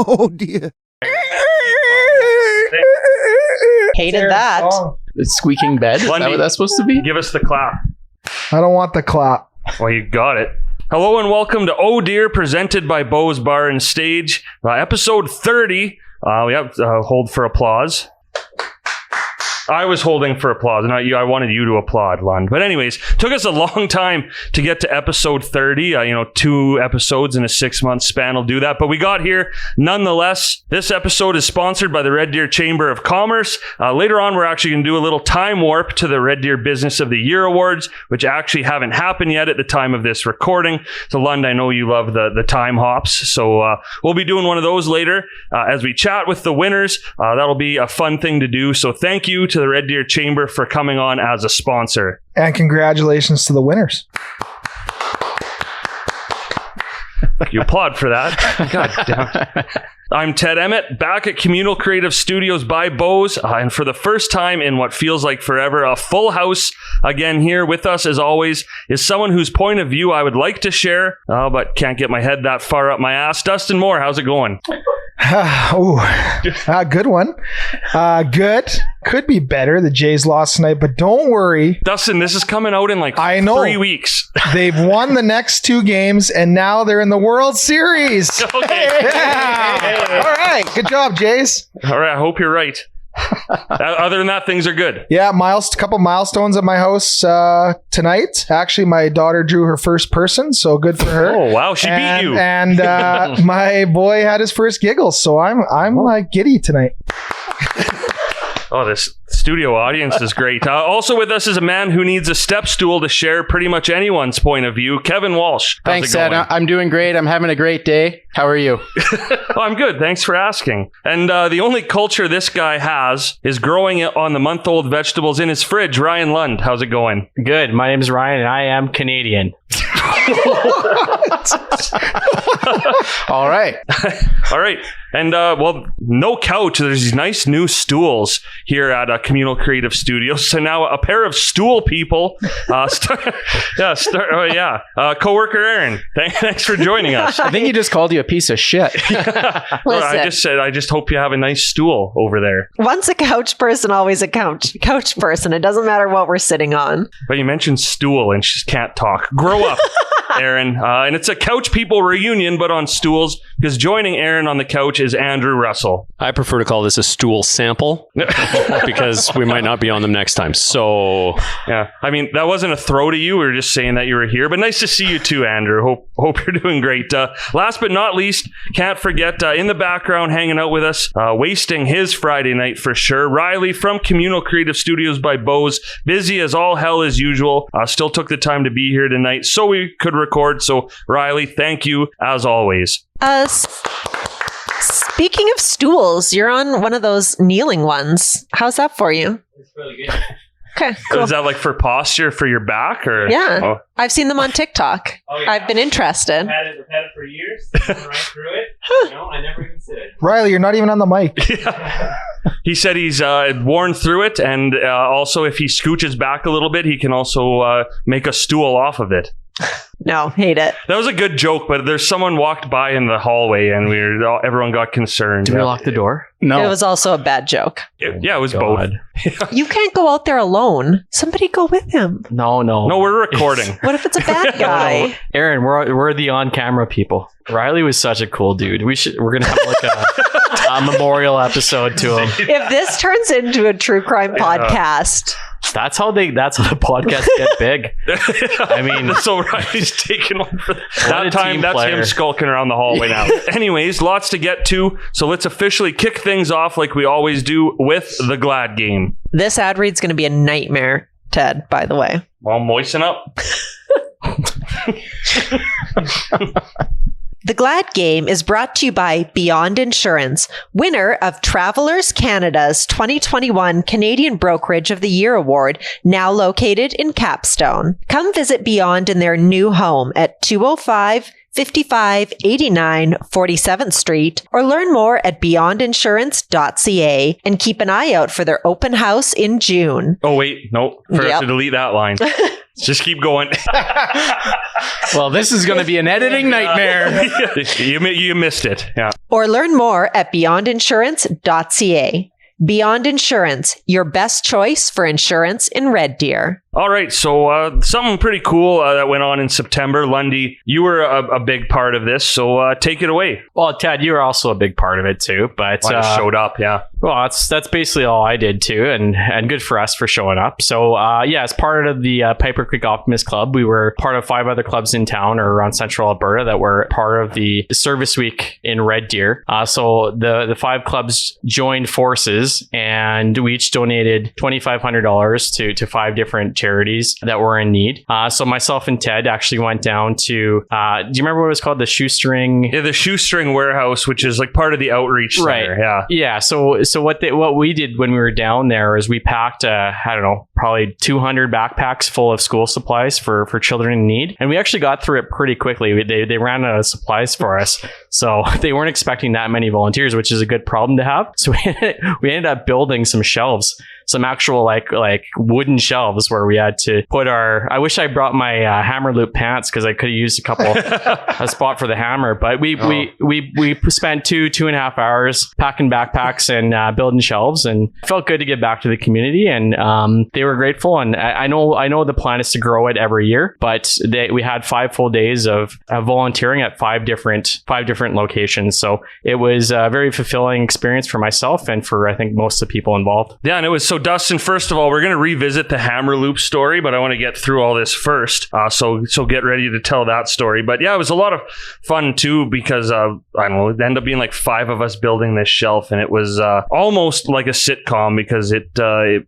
Oh, dear. Hated that. The squeaking bed? Is that what that's supposed to be? Give us the clap. I don't want the clap. Well, you got it. Hello and welcome to Oh Dear, presented by Bo's Bar and Stage. Episode 30. We have hold for applause. I was holding for applause, not you. I wanted you to applaud, Lund. But anyways, took us a long time to get to episode 30. 2 episodes in a 6-month span will do that. But we got here nonetheless. This episode is sponsored by the Red Deer Chamber of Commerce. Later on, we're actually going to do a little time warp to the Red Deer Business of the Year Awards, which actually haven't happened yet at the time of this recording. So Lund, I know you love the time hops. So we'll be doing one of those later as we chat with the winners. That'll be a fun thing to do. So thank you to the Red Deer Chamber for coming on as a sponsor. And congratulations to the winners. You applaud for that. God damn. I'm Ted Emmett, back at Communal Creative Studios by Bo's, and for the first time in what feels like forever, a full house again here with us, as always, is someone whose point of view I would like to share, but can't get my head that far up my ass. Dustin Moore, how's it going? Good one. Good. Could be better. The Jays lost tonight, but don't worry. Dustin, this is coming out in 3 weeks. They've won the next 2 games, and now they're in the World Series. Okay. Yeah. All right. Good job, Jays. All right. I hope you're right. Other than that, things are good. Yeah, couple milestones at my house tonight. Actually, my daughter drew her first person, so good for her. Oh wow, she beat you. And my boy had his first giggles, so I'm like giddy tonight. Oh, this studio audience is great. Also with us is a man who needs a step stool to share pretty much anyone's point of view. Kevin Walsh. Thanks, Ed. I'm doing great. I'm having a great day. How are you? I'm good. Thanks for asking. And the only culture this guy has is growing it on the month-old vegetables in his fridge. Ryan Lund, how's it going? Good. My name is Ryan, and I am Canadian. All right. All right. And, no couch. There's these nice new stools here at Communal Creative Studios. So now a pair of stool people. Coworker Aaron, thanks for joining us. I think he just called you a piece of shit. I just said, I just hope you have a nice stool over there. Once a couch person, always a couch person. It doesn't matter what we're sitting on. But you mentioned stool and she just can't talk. Grow up, Aaron. And it's a couch people reunion, but on stools, because joining Aaron on the couch is Andrew Russell. I prefer to call this a stool sample because we might not be on them next time. So yeah, I mean, that wasn't a throw to you. We were just saying that you were here, but nice to see you too, Andrew. Hope you're doing great. Last but not least, can't forget in the background hanging out with us, wasting his Friday night for sure, Riley from Communal Creative Studios by Bo's, busy as all hell as usual. Still took the time to be here tonight so we could record. So Riley, thank you as always. Speaking of stools, you're on one of those kneeling ones. How's that for you? It's really good. Okay, cool. Is that like for posture for your back, or? Yeah, Oh. I've seen them on TikTok. Oh, yeah. I've been interested. I've had it for years. Right through it. I never even sit it. Riley, you're not even on the mic. Yeah. He said he's worn through it, and also if he scooches back a little bit, he can also make a stool off of it. No, hate it. That was a good joke, but there's someone walked by in the hallway, and everyone got concerned. Did we lock the door? No. It was also a bad joke. Yeah, it was both. You can't go out there alone. Somebody go with him. No. No, we're recording. What if it's a bad guy? No. Aaron, we're the on-camera people. Riley was such a cool dude. We're gonna have like a memorial episode to him. If this turns into a true crime podcast. That's how the podcasts get big. I mean, so Riley's taking one for that time. That's player. him skulking around the hallway now. Anyways, lots to get to. So let's officially kick things off like we always do with the Glad game. This ad read's going to be a nightmare, Ted, by the way. Well, moisten up. The Glad Game is brought to you by Beyond Insurance, winner of Travelers Canada's 2021 Canadian Brokerage of the Year Award, now located in Capstone. Come visit Beyond in their new home at 205 5589 47th Street, or learn more at beyondinsurance.ca, and keep an eye out for their open house in June. Oh, wait. No. Forgot to delete that line. Just keep going. Well, this is going to be an editing nightmare. You missed it. Yeah. Or learn more at beyondinsurance.ca. Beyond Insurance, your best choice for insurance in Red Deer. All right, so something pretty cool that went on in September. Lundy, you were a big part of this, so take it away. Well, Ted, you were also a big part of it too, but I just showed up, yeah. Well, that's basically all I did too, and good for us for showing up. So as part of the Piper Creek Optimist Club, we were part of 5 other clubs in town or around Central Alberta that were part of the Service Week in Red Deer. So the 5 clubs joined forces, and we each donated $2,500 to 5 different charities that were in need. So myself and Ted actually went down to, do you remember what it was called? The Shoestring? Yeah, the Shoestring Warehouse, which is like part of the outreach center. Right. Yeah. Yeah. So what we did when we were down there is we packed, probably 200 backpacks full of school supplies for children in need. And we actually got through it pretty quickly. They ran out of supplies for us. So they weren't expecting that many volunteers, which is a good problem to have. So we ended up building some shelves, some actual like wooden shelves where we had to put I wish I brought my hammer loop pants because I could have used a spot for the hammer. But we spent 2.5 hours packing backpacks and building shelves, and it felt good to give back to the community. And they were grateful. And I know the plan is to grow it every year, but we had 5 full days of volunteering at 5 different locations. So it was a very fulfilling experience for myself and for I think most of the people involved. Yeah, and it was so. Dustin, first of all, we're going to revisit the hammer loop story, but I want to get through all this first. So get ready to tell that story. But yeah, it was a lot of fun too because I don't know, it ended up being like 5 of us building this shelf, and it was almost like a sitcom because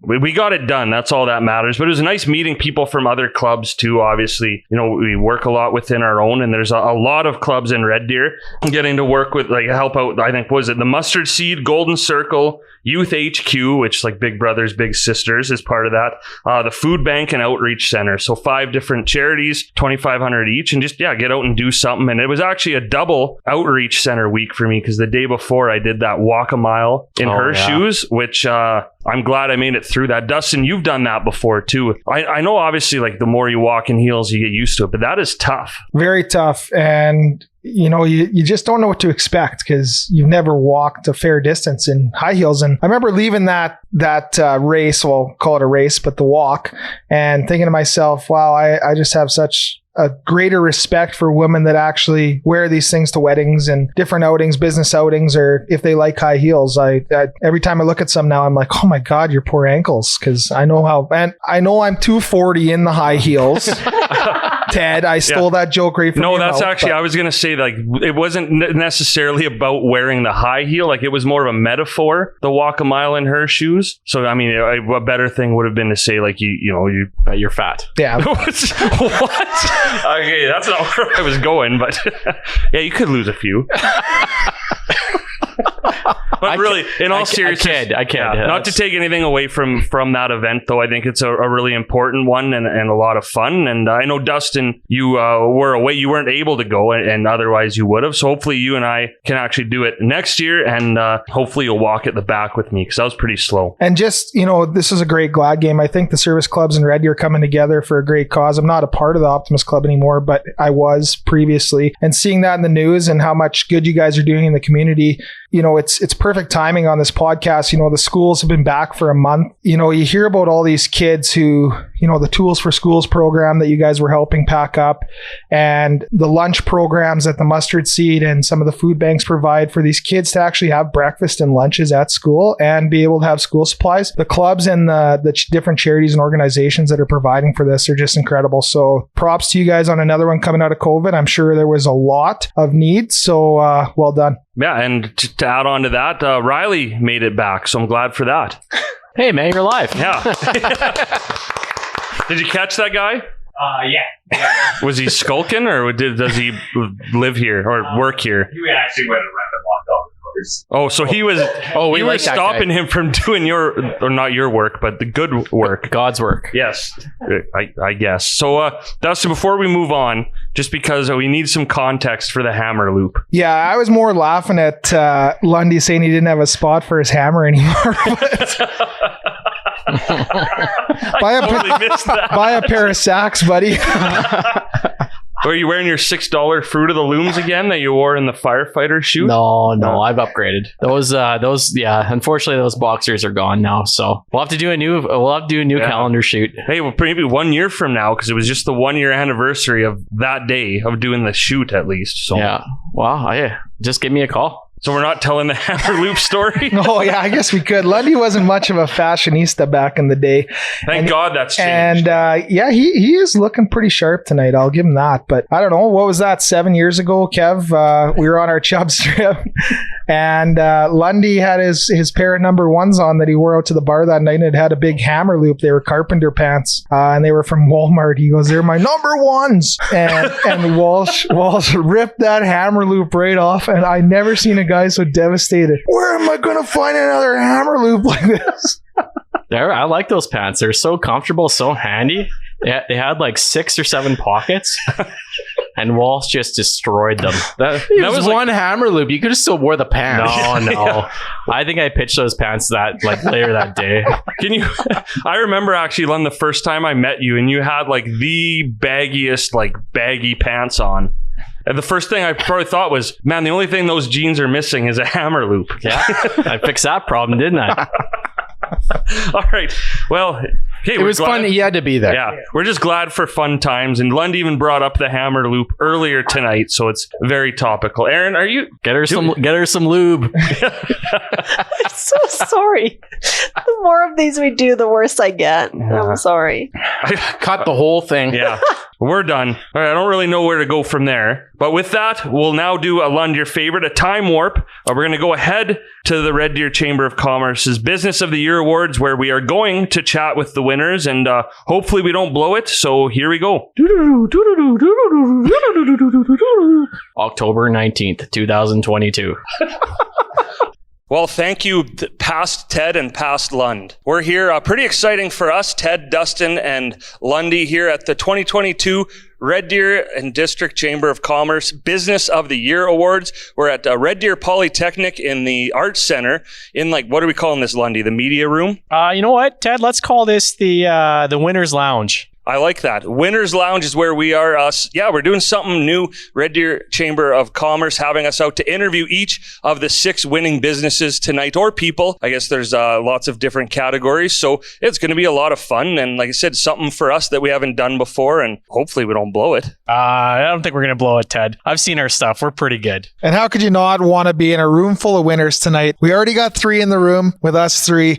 we got it done. That's all that matters. But it was nice meeting people from other clubs too. Obviously, we work a lot within our own, and there's a lot of clubs in Red Deer. Getting to work with help out. I think was it the Mustard Seed, Golden Circle, Youth HQ, which like Big Brothers Big Sisters is part of that, the Food Bank and Outreach Center. So 5 different charities, $2,500 each, and just get out and do something. And it was actually a double Outreach Center week for me because the day before I did that walk a mile in her shoes, which I'm glad I made it through that. Dustin, you've done that before too. I know obviously like the more you walk in heels you get used to it, but that is tough. Very tough. And you just don't know what to expect because you've never walked a fair distance in high heels. And I remember leaving that race, well, call it a race, but the walk, and thinking to myself, wow, I just have such a greater respect for women that actually wear these things to weddings and different outings, business outings, or if they like high heels. I every time I look at some now, I'm like, oh my God, your poor ankles. Because I know I'm 240 in the high heels. Ted, I stole that joke right from you. No, that's actually, I was going to say, like, it wasn't necessarily about wearing the high heel. Like, it was more of a metaphor, the walk a mile in her shoes. So, I mean, a better thing would have been to say, like, you're fat. Yeah. What? Okay, that's not where I was going, but yeah, you could lose a few. But really, in all seriousness, I can't. Not to take anything away from that event, though. I think it's a really important one and a lot of fun. And I know, Dustin, you were away. You weren't able to go, and otherwise you would have. So hopefully you and I can actually do it next year, and hopefully you'll walk at the back with me because that was pretty slow. And just, this is a great glad game. I think the service clubs in Red Deer are coming together for a great cause. I'm not a part of the Optimist Club anymore, but I was previously. And seeing that in the news and how much good you guys are doing in the community, it's perfect timing on this podcast. The schools have been back for a month. You hear about all these kids who, the Tools for Schools program that you guys were helping pack up, and the lunch programs that the Mustard Seed and some of the food banks provide for these kids to actually have breakfast and lunches at school and be able to have school supplies. The clubs and the different charities and organizations that are providing for this are just incredible. So props to you guys on another one coming out of COVID. I'm sure there was a lot of needs. So well done. Yeah, and to add on to that, Riley made it back, so I'm glad for that. Hey, man, you're live. Yeah. Did you catch that guy? Yeah. Was he skulking, or does he live here or work here? He actually went around and walked off. Oh, so he was. Oh, you were stopping him from doing not your work, but the good work, God's work. Yes, I guess. So, Dustin, before we move on, just because we need some context for the hammer loop. Yeah, I was more laughing at Lundy saying he didn't have a spot for his hammer anymore. Buy a pair of sacks, buddy. Are you wearing your $6 Fruit of the Looms again that you wore in the firefighter shoot? No, I've upgraded. Those, unfortunately those boxers are gone now. So we'll have to do a new calendar shoot. Hey, well, maybe 1 year from now, because it was just the 1 year anniversary of that day of doing the shoot at least. So yeah, well, just give me a call. So we're not telling the hammer loop story? Oh, yeah, I guess we could. Lundy wasn't much of a fashionista back in the day. Thank God that's changed. And he is looking pretty sharp tonight. I'll give him that. But I don't know. What was that, 7 years ago, Kev? We were on our Chubbs trip. And Lundy had his pair of number ones on that he wore out to the bar that night, and it had a big hammer loop. They were carpenter pants, and they were from Walmart. He goes, "They're my number ones." And Walsh ripped that hammer loop right off, and I never seen a guy so devastated. Where am I going to find another hammer loop like this? I like those pants. They're so comfortable, so handy. They had like 6 or 7 pockets. And Walsh just destroyed them. That was one hammer loop. You could have still wore the pants. No. Yeah. I think I pitched those pants later that day. I remember actually, Len, the first time I met you, and you had like the baggiest, like baggy pants on. And the first thing I probably thought was, man, the only thing those jeans are missing is a hammer loop. Yeah, I fixed that problem, didn't I? All right. Well, hey, it was fun. He had to be there. Yeah, we're just glad for fun times. And Lund even brought up the hammer loop earlier tonight, so it's very topical. Aaron, are you get her some lube? I'm so sorry. The more of these we do, the worse I get. I'm sorry. Cut the whole thing. Yeah. We're done. All right, I don't really know where to go from there. But with that, we'll now do a Lund, your favorite, a time warp. We're going to go ahead to the Red Deer Chamber of Commerce's Business of the Year Awards, where we are going to chat with the winners, and hopefully we don't blow it. So here we go. October 19th, 2022. Well, thank you, past Ted and past Lund. We're here, pretty exciting for us, Ted, Dustin, and Lundy here at the 2022 Red Deer and District Chamber of Commerce Business of the Year Awards. We're at Red Deer Polytechnic in the Arts Center in, like, what are we calling this, Lundy? The media room? You know what, Ted? Let's call this the Winner's Lounge. I like that. Winner's Lounge is where we are. We're doing something new. Red Deer Chamber of Commerce having us out to interview each of the 6 winning businesses tonight, or people. I guess there's lots of different categories. So it's going to be a lot of fun. And like I said, something for us that we haven't done before. And hopefully we don't blow it. I don't think we're going to blow it, Ted. I've seen our stuff. We're pretty good. And how could you not want to be in a room full of winners tonight? We already got 3 in the room with us 3.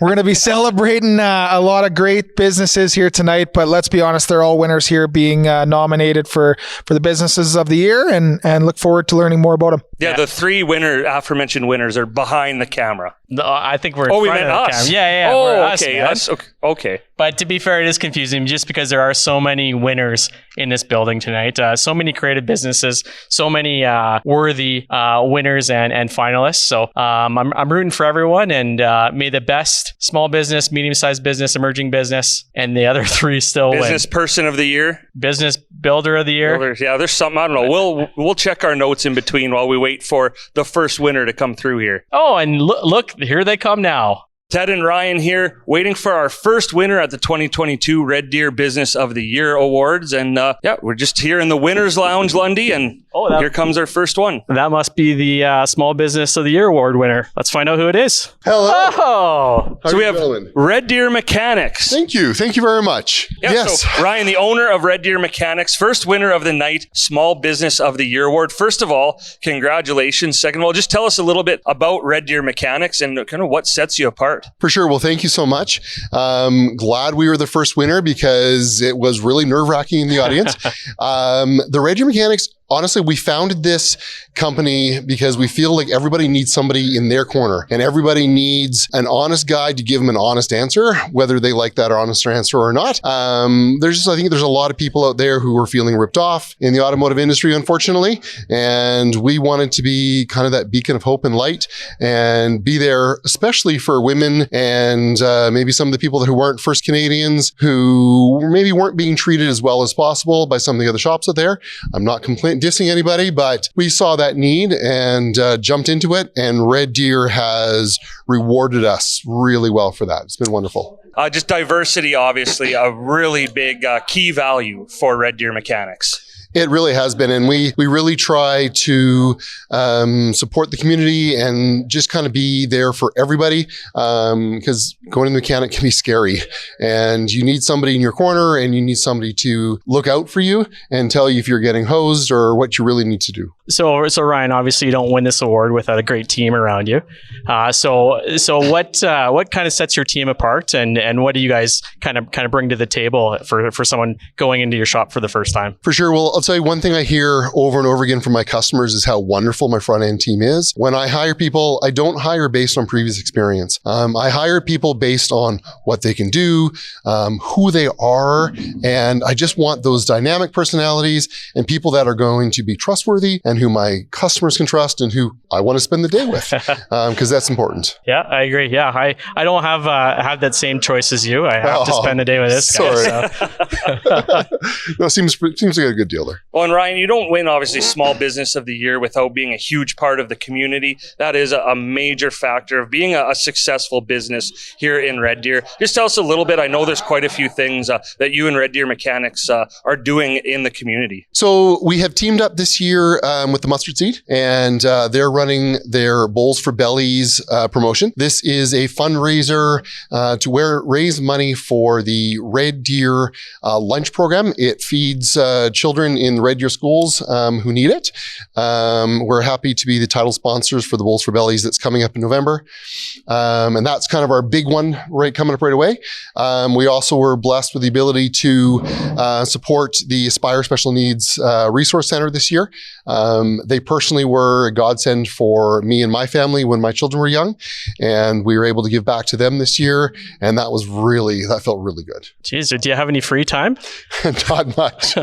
We're going to be celebrating a lot of great businesses here tonight, but let's be honest, they're all winners here being nominated for the businesses of the year, and look forward to learning more about them. Yeah, the 3 aforementioned winners are behind the camera. No, I think we're we meant us. Yeah. Oh, okay. Us. Okay. But to be fair, it is confusing just because there are so many winners in this building tonight. So many creative businesses, so many worthy winners and finalists. So I'm rooting for everyone, and may the best small business, medium-sized business, emerging business, and the other 3 still win. Business Person of the Year. Business Builder of the Year. Yeah, there's something, I don't know. We'll check our notes in between while we wait for the first winner to come through here. Oh, and look, here they come now. Ted and Ryan here, waiting for our first winner at the 2022 Red Deer Business of the Year Awards. And we're just here in the Winner's Lounge, Lundy, and here comes our first one. That must be the Small Business of the Year Award winner. Let's find out who it is. Hello. Oh! How so we have feeling? Red Deer Mechanics. Thank you very much. Yeah, yes. So Ryan, the owner of Red Deer Mechanics, first winner of the night, Small Business of the Year Award. First of all, congratulations. Second of all, just tell us a little bit about Red Deer Mechanics and kind of what sets you apart. For sure. Well, thank you so much. Glad we were the first winner because it was really nerve-wracking in the audience. The Red Deer Mechanics Honestly, we founded this company because we feel like everybody needs somebody in their corner and everybody needs an honest guy to give them an honest answer, whether they like that honest answer or not. I think there's a lot of people out there who are feeling ripped off in the automotive industry, unfortunately. And we wanted to be kind of that beacon of hope and light and be there, especially for women and maybe some of the people who weren't first Canadians who maybe weren't being treated as well as possible by some of the other shops out there. I'm not dissing anybody, but we saw that need and jumped into it, and Red Deer has rewarded us really well for that. It's been wonderful. Just diversity, obviously, a really big key value for Red Deer Mechanics. It really has been. And we really try to support the community and just kind of be there for everybody, because going to the mechanic can be scary. And you need somebody in your corner, and you need somebody to look out for you and tell you if you're getting hosed or what you really need to do. So Ryan, obviously you don't win this award without a great team around you. So what kind of sets your team apart, and what do you guys kind of bring to the table for someone going into your shop for the first time? For sure. Well, I'll tell you one thing I hear over and over again from my customers is how wonderful my front end team is. When I hire people, I don't hire based on previous experience. I hire people based on what they can do, who they are, and I just want those dynamic personalities and people that are going to be trustworthy and who my customers can trust and who I want to spend the day with, because that's important. Yeah, I agree. Yeah, I don't have that same choice as you. I have to spend the day with this guy. So. No, seems like a good deal there. Well, and Ryan, you don't win, obviously, Small Business of the Year without being a huge part of the community. That is a major factor of being a successful business here in Red Deer. Just tell us a little bit. I know there's quite a few things that you and Red Deer Mechanics are doing in the community. So we have teamed up this year with the Mustard Seed, and they're running their Bowls for Bellies promotion. This is a fundraiser to raise money for the Red Deer lunch program. It feeds children in the Red Deer schools who need it. We're happy to be the title sponsors for the Bowls for Bellies that's coming up in November. And that's kind of our big one coming up right away. We also were blessed with the ability to support the Aspire Special Needs Resource Center this year. They personally were a godsend for me and my family when my children were young, and we were able to give back to them this year, and that felt really good. Jeez, do you have any free time? Not much.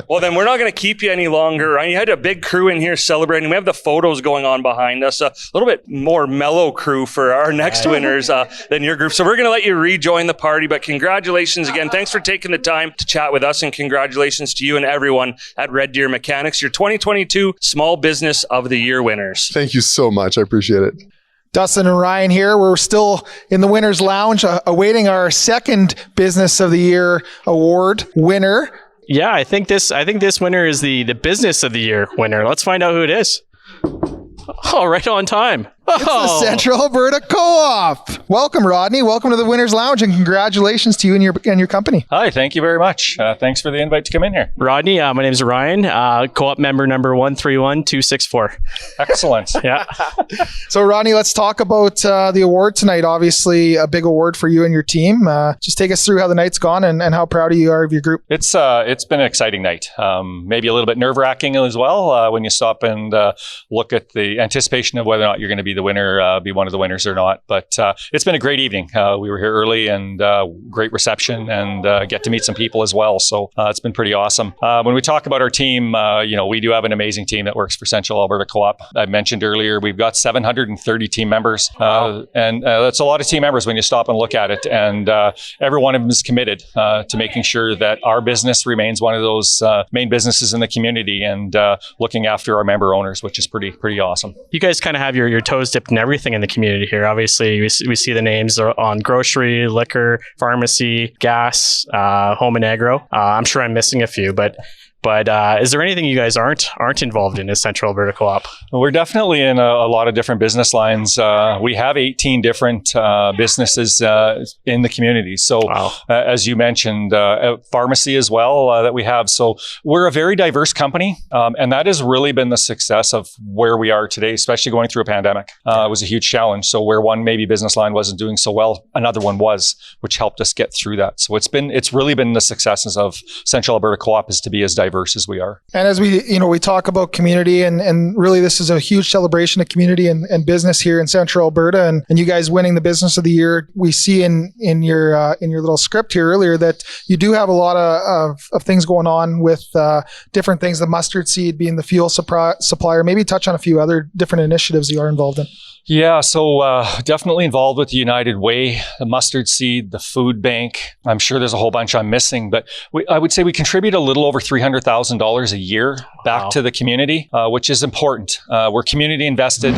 Well, then we're not going to keep you any longer. You had a big crew in here celebrating. We have the photos going on behind us. A little bit more mellow crew for our next winners than your group. So we're going to let you rejoin the party, but congratulations again. Thanks for taking the time to chat with us, and congratulations to you and everyone at Red Deer Mechanics, your 2022 Small Business of the Year winners. Thank you so much. I appreciate it. Dustin and Ryan here. We're still in the Winners Lounge awaiting our second Business of the Year award winner. Yeah, I think this winner is the Business of the Year winner. Let's find out who it is. Oh, right on time. It's the Central Alberta Co-op. Welcome, Rodney. Welcome to the Winners Lounge, and congratulations to you and your company. Hi, thank you very much. Thanks for the invite to come in here. Rodney, my name is Ryan, Co-op member number 131264. Excellent. Yeah. So, Rodney, let's talk about the award tonight. Obviously, a big award for you and your team. Just take us through how the night's gone and how proud you are of your group. It's been an exciting night. Maybe a little bit nerve-wracking as well when you stop and look at the anticipation of whether or not you're going to be the winner, be one of the winners or not. But it's been a great evening. We were here early and great reception, and get to meet some people as well. So it's been pretty awesome. When we talk about our team, we do have an amazing team that works for Central Alberta Co-op. I mentioned earlier, we've got 730 team members. And that's a lot of team members when you stop and look at it. And every one of them is committed to making sure that our business remains one of those main businesses in the community, and looking after our member owners, which is pretty awesome. You guys kind of have your toes dipped in everything in the community here. Obviously, we see the names on grocery, liquor, pharmacy, gas, home and agro. I'm sure I'm missing a few, but is there anything you guys aren't involved in as Central Alberta Co-op? We're definitely in a lot of different business lines. We have 18 different businesses in the community. So as you mentioned, pharmacy as well that we have. So we're a very diverse company. And that has really been the success of where we are today, especially going through a pandemic. It was a huge challenge. So where one maybe business line wasn't doing so well, another one was, which helped us get through that. So it's really been the successes of Central Alberta Co-op is to be as diverse diverse as we are. And as we talk about community and really this is a huge celebration of community and business here in Central Alberta and you guys winning the Business of the Year. We see in your little script here earlier that you do have a lot of things going on with different things, the mustard seed being the fuel supplier. Maybe touch on a few other different initiatives you are involved in. Yeah, so definitely involved with the United Way, the mustard seed, the food bank. I'm sure there's a whole bunch I'm missing, but I would say we contribute a little over $300,000 a year back to the community, which is important. We're community invested.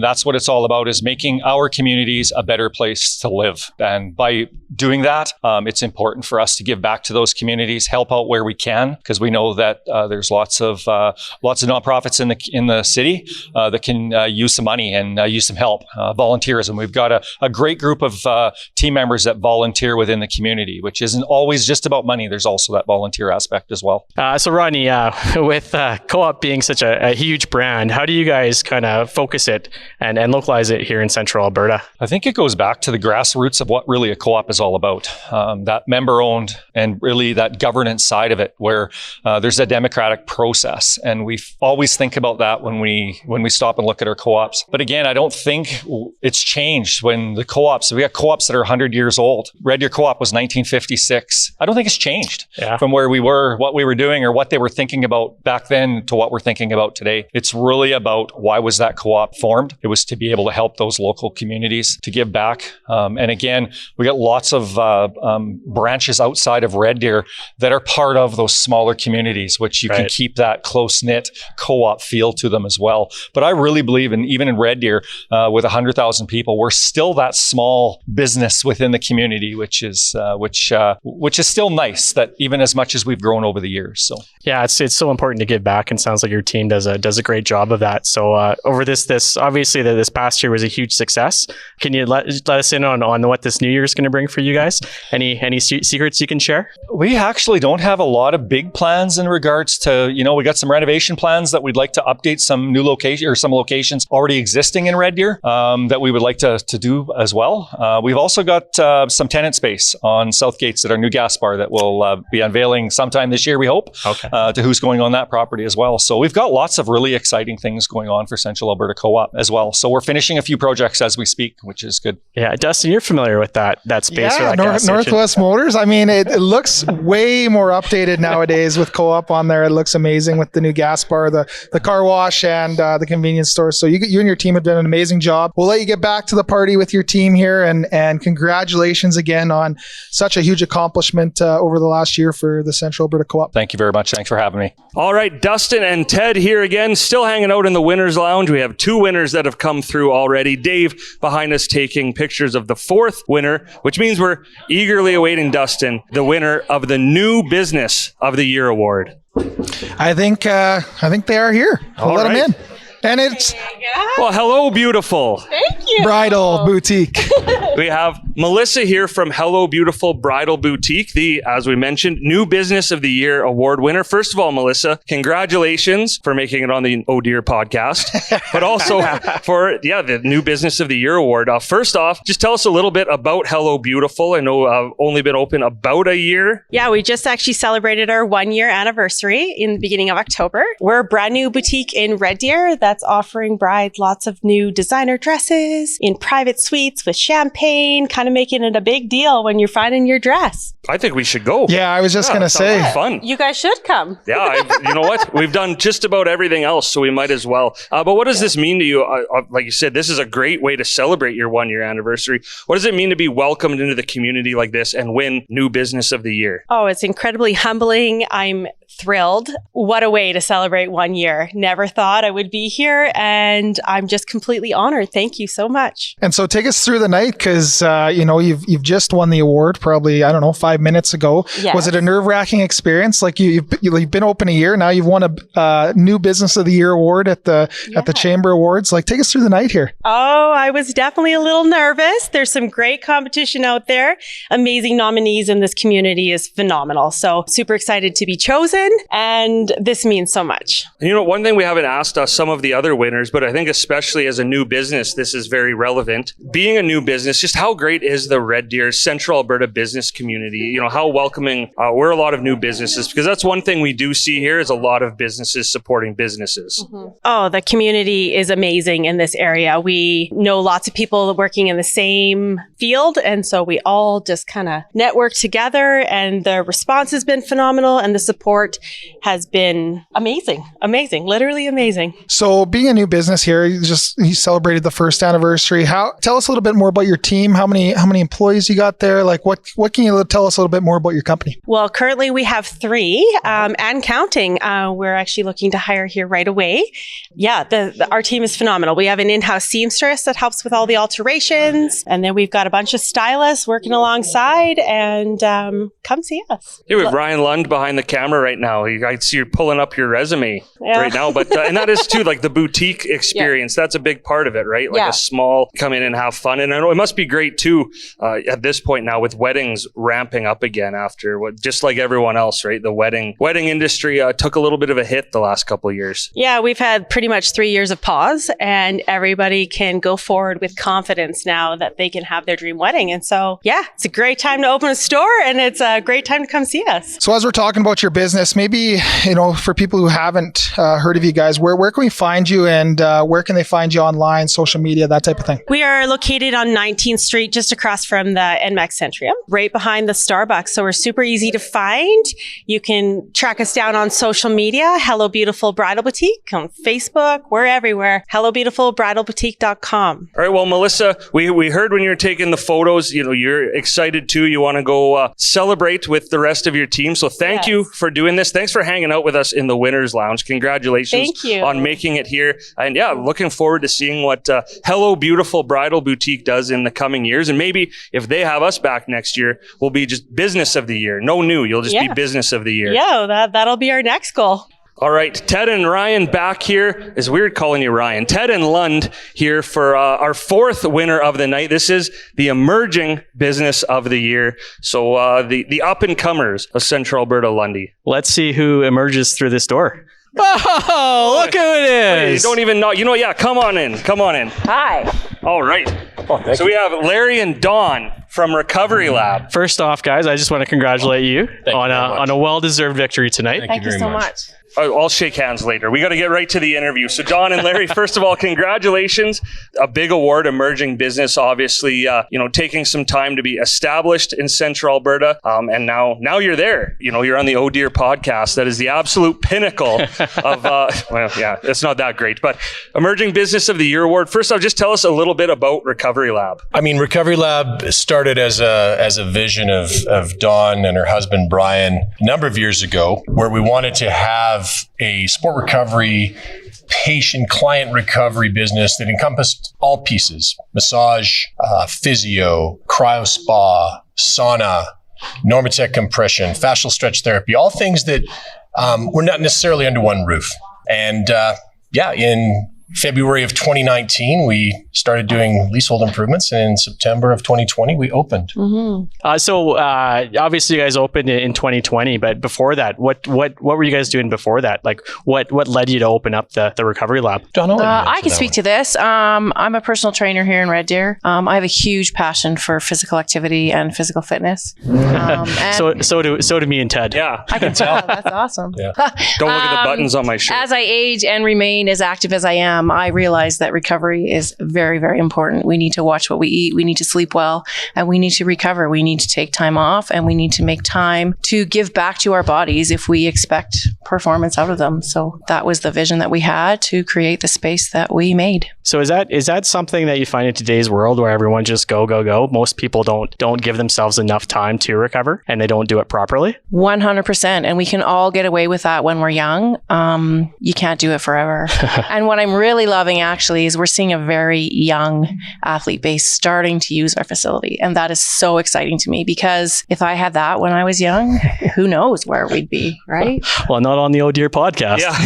That's what it's all about, is making our communities a better place to live. And by doing that, it's important for us to give back to those communities, help out where we can, because we know that there's lots of nonprofits in the city that can use some money and use some help, volunteerism. We've got a great group of team members that volunteer within the community, which isn't always just about money. There's also that volunteer aspect as well. So Rodney, with Co-op being such a huge brand, how do you guys kind of focus it and localize it here in Central Alberta? I think it goes back to the grassroots of what really a co-op is all about. That member-owned and really that governance side of it, where there's a democratic process, and we always think about that when we stop and look at our co-ops. But again, I don't think it's changed when we got co-ops that are 100 years old. Red Deer Co-op was 1956. I don't think it's changed from where we were, what we were doing, or what they were thinking about back then to what we're thinking about today. It's really about why was that co-op formed? It was to be able to help those local communities, to give back. And again, we got lots of branches outside of Red Deer that are part of those smaller communities, which you can keep that close-knit co-op feel to them as well. But I really believe even in Red Deer, with 100,000 people, we're still that small business within the community, which is still nice, that even as much as we've grown over the years. So yeah, it's so important to give back, and sounds like your team does a great job of that. So over this obviously this past year was a huge success. Can you let us in on what this new year is going to bring for you guys? Any secrets you can share? We actually don't have a lot of big plans in regards to, we got some renovation plans that we'd like to update some new location or some locations already existing in Red Deer that we would like to do as well. We've also got some tenant space on South Gates at our new gas bar that we'll be unveiling sometime this year, we hope, to who's going on that property as well. So we've got lots of really exciting things going on for Central Alberta Co-op as well. So we're finishing a few projects as we speak, which is good. Yeah, Dustin, you're familiar with that space. Yeah, Northwest Motors. I mean, it looks way more updated nowadays with Co-op on there. It looks amazing with the new gas bar, the car wash, and the convenience store. So you and your team have done an amazing job. We'll let you get back to the party with your team here, and congratulations again on such a huge accomplishment over the last year for the Central Alberta Co-op. Thank you very much. Thanks for having me. All right, Dustin and Ted here again, still hanging out in the Winners Lounge. We have 2 winners that have come through already. Dave behind us taking pictures of the 4th winner, which means we're eagerly awaiting Dustin, the winner of the New Business of the Year award. I think they are here. We'll let them in. And it's well, hello, beautiful. Thank you. Bridal Boutique. We have Melissa here from Hello Beautiful Bridal Boutique, the, as we mentioned, New Business of the Year award winner. First of all, Melissa, congratulations for making it on the Oh Dear podcast, but also for the New Business of the Year award. First off, just tell us a little bit about Hello Beautiful. I know only been open about a year. Yeah, we just actually celebrated our 1-year anniversary in the beginning of October. We're a brand new boutique in Red Deer that's offering brides lots of new designer dresses in private suites with champagne, kind of making it a big deal when you're finding your dress. I think we should go. Yeah, I was just going to say. Fun. You guys should come. Yeah, you know what? We've done just about everything else, so we might as well. But what does this mean to you? Like you said, this is a great way to celebrate your 1-year anniversary. What does it mean to be welcomed into the community like this and win New Business of the Year? Oh, it's incredibly humbling. I'm thrilled. What a way to celebrate 1 year. Never thought I would be here, and I'm just completely honored. Thank you so much. And so take us through the night, because you've just won the award probably, 5 minutes ago. Yes. Was it a nerve-wracking experience? Like you've been open a year now, you've won a New Business of the Year award at the Chamber Awards. Like, take us through the night here. Oh, I was definitely a little nervous. There's some great competition out there. Amazing nominees in this community is phenomenal. So super excited to be chosen. And this means so much. One thing we haven't asked some of the other winners, but I think especially as a new business, this is very very relevant. Being a new business, just how great is the Red Deer Central Alberta business community? You know, how welcoming we're a lot of new businesses, because that's one thing we do see here is a lot of businesses supporting businesses. Oh, the community is amazing in this area. We know lots of people working in the same field, and so we all just kind of network together, and the response has been phenomenal, and the support has been amazing, literally amazing. So being a new business here, you celebrated the first anniversary. Tell us a little bit more about your team. How many employees you got there? Like what can you tell us a little bit more about your company? Well, currently we have 3 and counting. We're actually looking to hire here right away. Yeah, our team is phenomenal. We have an in-house seamstress that helps with all the alterations, and then we've got a bunch of stylists working alongside, and come see us. Here we have Ryan Lund behind the camera right now. I see you're pulling up your resume right now, but and that is too, like the boutique experience. That's a big part of it, right? Like a small come in and have fun. And I know it must be great too at this point now with weddings ramping up again after just like everyone else, right? The wedding industry took a little bit of a hit the last couple of years. Yeah, we've had pretty much 3 years of pause, and everybody can go forward with confidence now that they can have their dream wedding. And so, yeah, it's a great time to open a store, and it's a great time to come see us. So as we're talking about your business, maybe, for people who haven't heard of you guys, where can we find you, and where can they find you online, social media, that type of thing? We are located on 19th Street, just across from the NMAX Centrium, right behind the Starbucks. So we're super easy to find. You can track us down on social media, Hello Beautiful Bridal Boutique, on Facebook. We're everywhere. HelloBeautifulBridalBoutique.com. All right. Well, Melissa, we heard when you were taking the photos, you're excited too. You want to go celebrate with the rest of your team. So thank you for doing this. Thanks for hanging out with us in the Winners Lounge. Congratulations on making it here. And yeah, looking forward to seeing what Hello Beautiful Bridal Boutique does in the coming years. And maybe if they have us back next year, we'll be just business of the year. No new. You'll just be business of the year. Yeah, that'll be our next goal. All right, Ted and Ryan back here. It's weird calling you Ryan. Ted and Lund here for our 4th winner of the night. This is the emerging business of the year. So the up-and-comers of Central Alberta Lundy. Let's see who emerges through this door. Oh, look who it is. You don't even know. Come on in. Hi. All right. So we have Larry and Dawn from Recovery Lab. First off, guys, I just want to congratulate you on a well-deserved victory tonight. Thank you so much. I'll shake hands later. We got to get right to the interview. So Dawn and Larry, first of all, congratulations. A big award, emerging business, obviously, taking some time to be established in Central Alberta. And now you're there. You're on the Oh Dear podcast. That is the absolute pinnacle of, it's not that great, but Emerging Business of the Year award. First off, just tell us a little bit about Recovery Lab. I mean, Recovery Lab started as a vision of Dawn and her husband, Brian, a number of years ago, where we wanted to have a sport recovery, patient client recovery business that encompassed all pieces: massage, physio, cryo spa, sauna, Normatec compression, fascial stretch therapy, all things that were not necessarily under one roof. And in February of 2019, we started doing leasehold improvements, and in September of 2020, we opened. Mm-hmm. So obviously, you guys opened in 2020, but before that, what were you guys doing before that? Like, what led you to open up the Recovery Lab? Donna, I can speak to this. I'm a personal trainer here in Red Deer. I have a huge passion for physical activity and physical fitness. So do me and Ted. Yeah, I can tell. That's awesome. Yeah. Don't look at the buttons on my shirt. As I age and remain as active as I am, I realize that recovery is very, very important. We need to watch what we eat. We need to sleep well, and we need to recover. We need to take time off, and we need to make time to give back to our bodies if we expect performance out of them. So that was the vision that we had to create the space that we made. So is that something that you find in today's world where everyone just go? Most people don't give themselves enough time to recover, and they don't do it properly? 100%. And we can all get away with that when we're young. You can't do it forever. And what I'm really loving actually is we're seeing a very young athlete base starting to use our facility. And that is so exciting to me, because if I had that when I was young, who knows where we'd be, right? Well, not on the Oh Dear podcast. Yeah.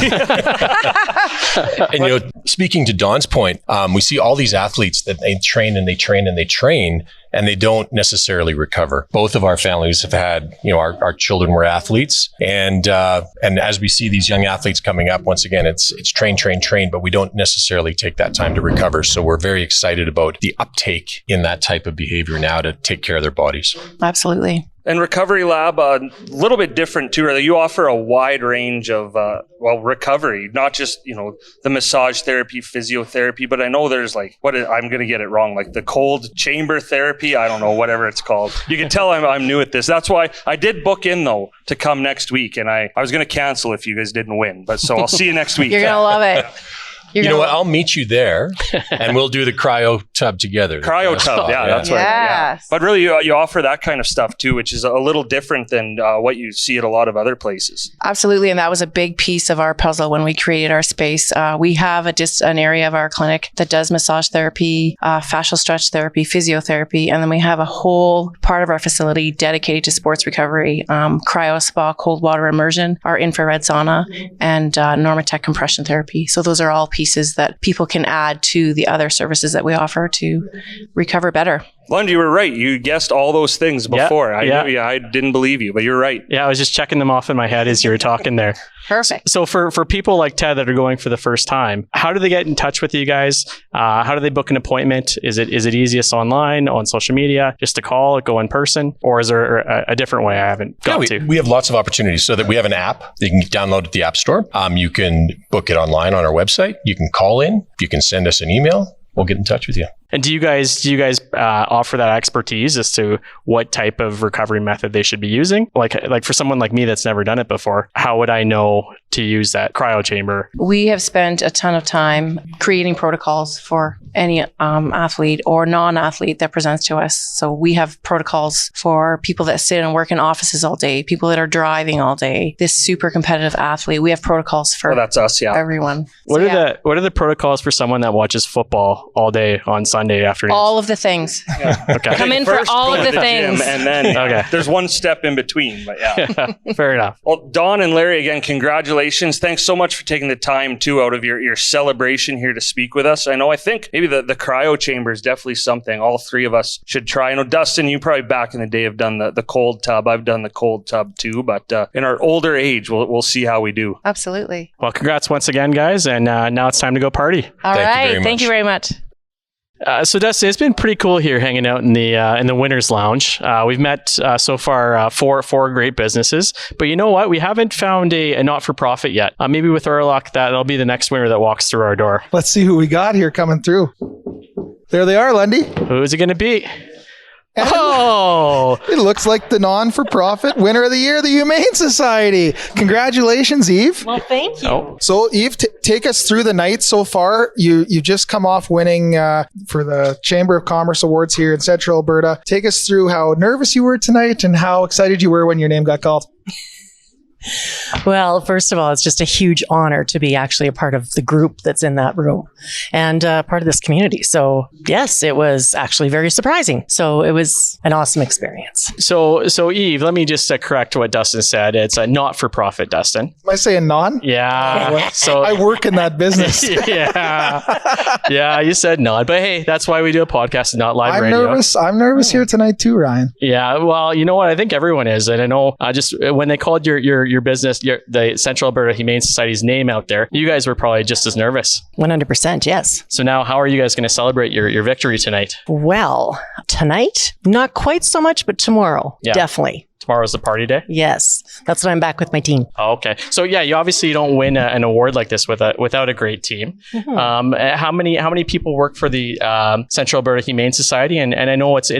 And speaking to Dawn's point, we see all these athletes that they train and they train and they train. and they don't necessarily recover. Both of our families have had, our children were athletes, and as we see these young athletes coming up, once again, it's train, but we don't necessarily take that time to recover. So we're very excited about the uptake in that type of behavior now to take care of their bodies. Absolutely. And Recovery Lab, a little bit different too. You offer a wide range of, recovery, not just, the massage therapy, physiotherapy, but I know there's I'm going to get it wrong, like the cold chamber therapy. I don't know, whatever it's called. You can tell I'm new at this. That's why I did book in though to come next week, and I was going to cancel if you guys didn't win, but so I'll see you next week. You're going to love it. You know what? I'll meet you there, and we'll do the cryo tub together. Cryo tub, that's right. Yeah. But really, you offer that kind of stuff too, which is a little different than what you see at a lot of other places. Absolutely, and that was a big piece of our puzzle when we created our space. We have an area of our clinic that does massage therapy, fascial stretch therapy, physiotherapy, and then we have a whole part of our facility dedicated to sports recovery, cryo spa, cold water immersion, our infrared sauna, and Normatec compression therapy. So those are all pieces that people can add to the other services that we offer to recover better. Lund, you were right. You guessed all those things before. Yeah. I didn't believe you, but you're right. Yeah, I was just checking them off in my head as you were talking there. Perfect. So for people like Ted that are going for the first time, how do they get in touch with you guys? How do they book an appointment? Is it easiest online, on social media, just to call, go in person? Or is there a different way I haven't got to? We have lots of opportunities so that we have an app that you can download at the App Store. You can book it online on our website. You can call in. You can send us an email. We'll get in touch with you. And do you guys offer that expertise as to what type of recovery method they should be using? Like for someone like me that's never done it before, how would I know to use that cryo chamber? We have spent a ton of time creating protocols for any athlete or non-athlete that presents to us. So we have protocols for people that sit and work in offices all day, people that are driving all day, this super competitive athlete. We have protocols for that's us, yeah. everyone. What are the protocols for someone that watches football all day on Sunday afternoons? All of the things. Yeah. Okay. Come in for all of the things. And then there's one step in between, but yeah. Fair enough. Well, Don and Larry, again, congratulations. Thanks so much for taking the time too out of your celebration here to speak with us. I think maybe the cryo chamber is definitely something all three of us should try. I know, Dustin, you probably back in the day have done the cold tub. I've done the cold tub too, but in our older age, we'll see how we do. Absolutely. Well, congrats once again, guys. And now it's time to go party. All right. Thank you very much. So Dustin, it's been pretty cool here hanging out in the Winners Lounge. We've met so far four great businesses, but you know what? We haven't found a not-for-profit yet. Maybe with our luck, that'll be the next winner that walks through our door. Let's see who we got here coming through. There they are, Lundy. Who's it going to be? And oh! It looks like the non-for-profit winner of the year, the Humane Society. Congratulations, Eve. Well, thank you. Oh. So, Eve, take us through the night so far. You just come off winning for the Chamber of Commerce Awards here in Central Alberta. Take us through how nervous you were tonight and how excited you were when your name got called. Well, first of all, it's just a huge honor to be actually a part of the group that's in that room and part of this community. So yes, it was actually very surprising. So it was an awesome experience. So Eve, let me just correct what Dustin said. It's a not-for-profit, Dustin. Am I saying non? Yeah. So I work in that business. Yeah, you said non, but hey, that's why we do a podcast and not live radio. I'm nervous here tonight too, Ryan. Yeah, well, you know what? I think everyone is, and I know just when they called your business, the Central Alberta Humane Society's name out there, you guys were probably just as nervous. 100%, yes. So now, how are you guys going to celebrate your victory tonight? Well, tonight, not quite so much, but tomorrow, definitely. Tomorrow's the party day? Yes. That's when I'm back with my team. Oh, okay. So yeah, you obviously don't win an award like this without a great team. Mm-hmm. How many people work for the Central Alberta Humane Society? And I know it's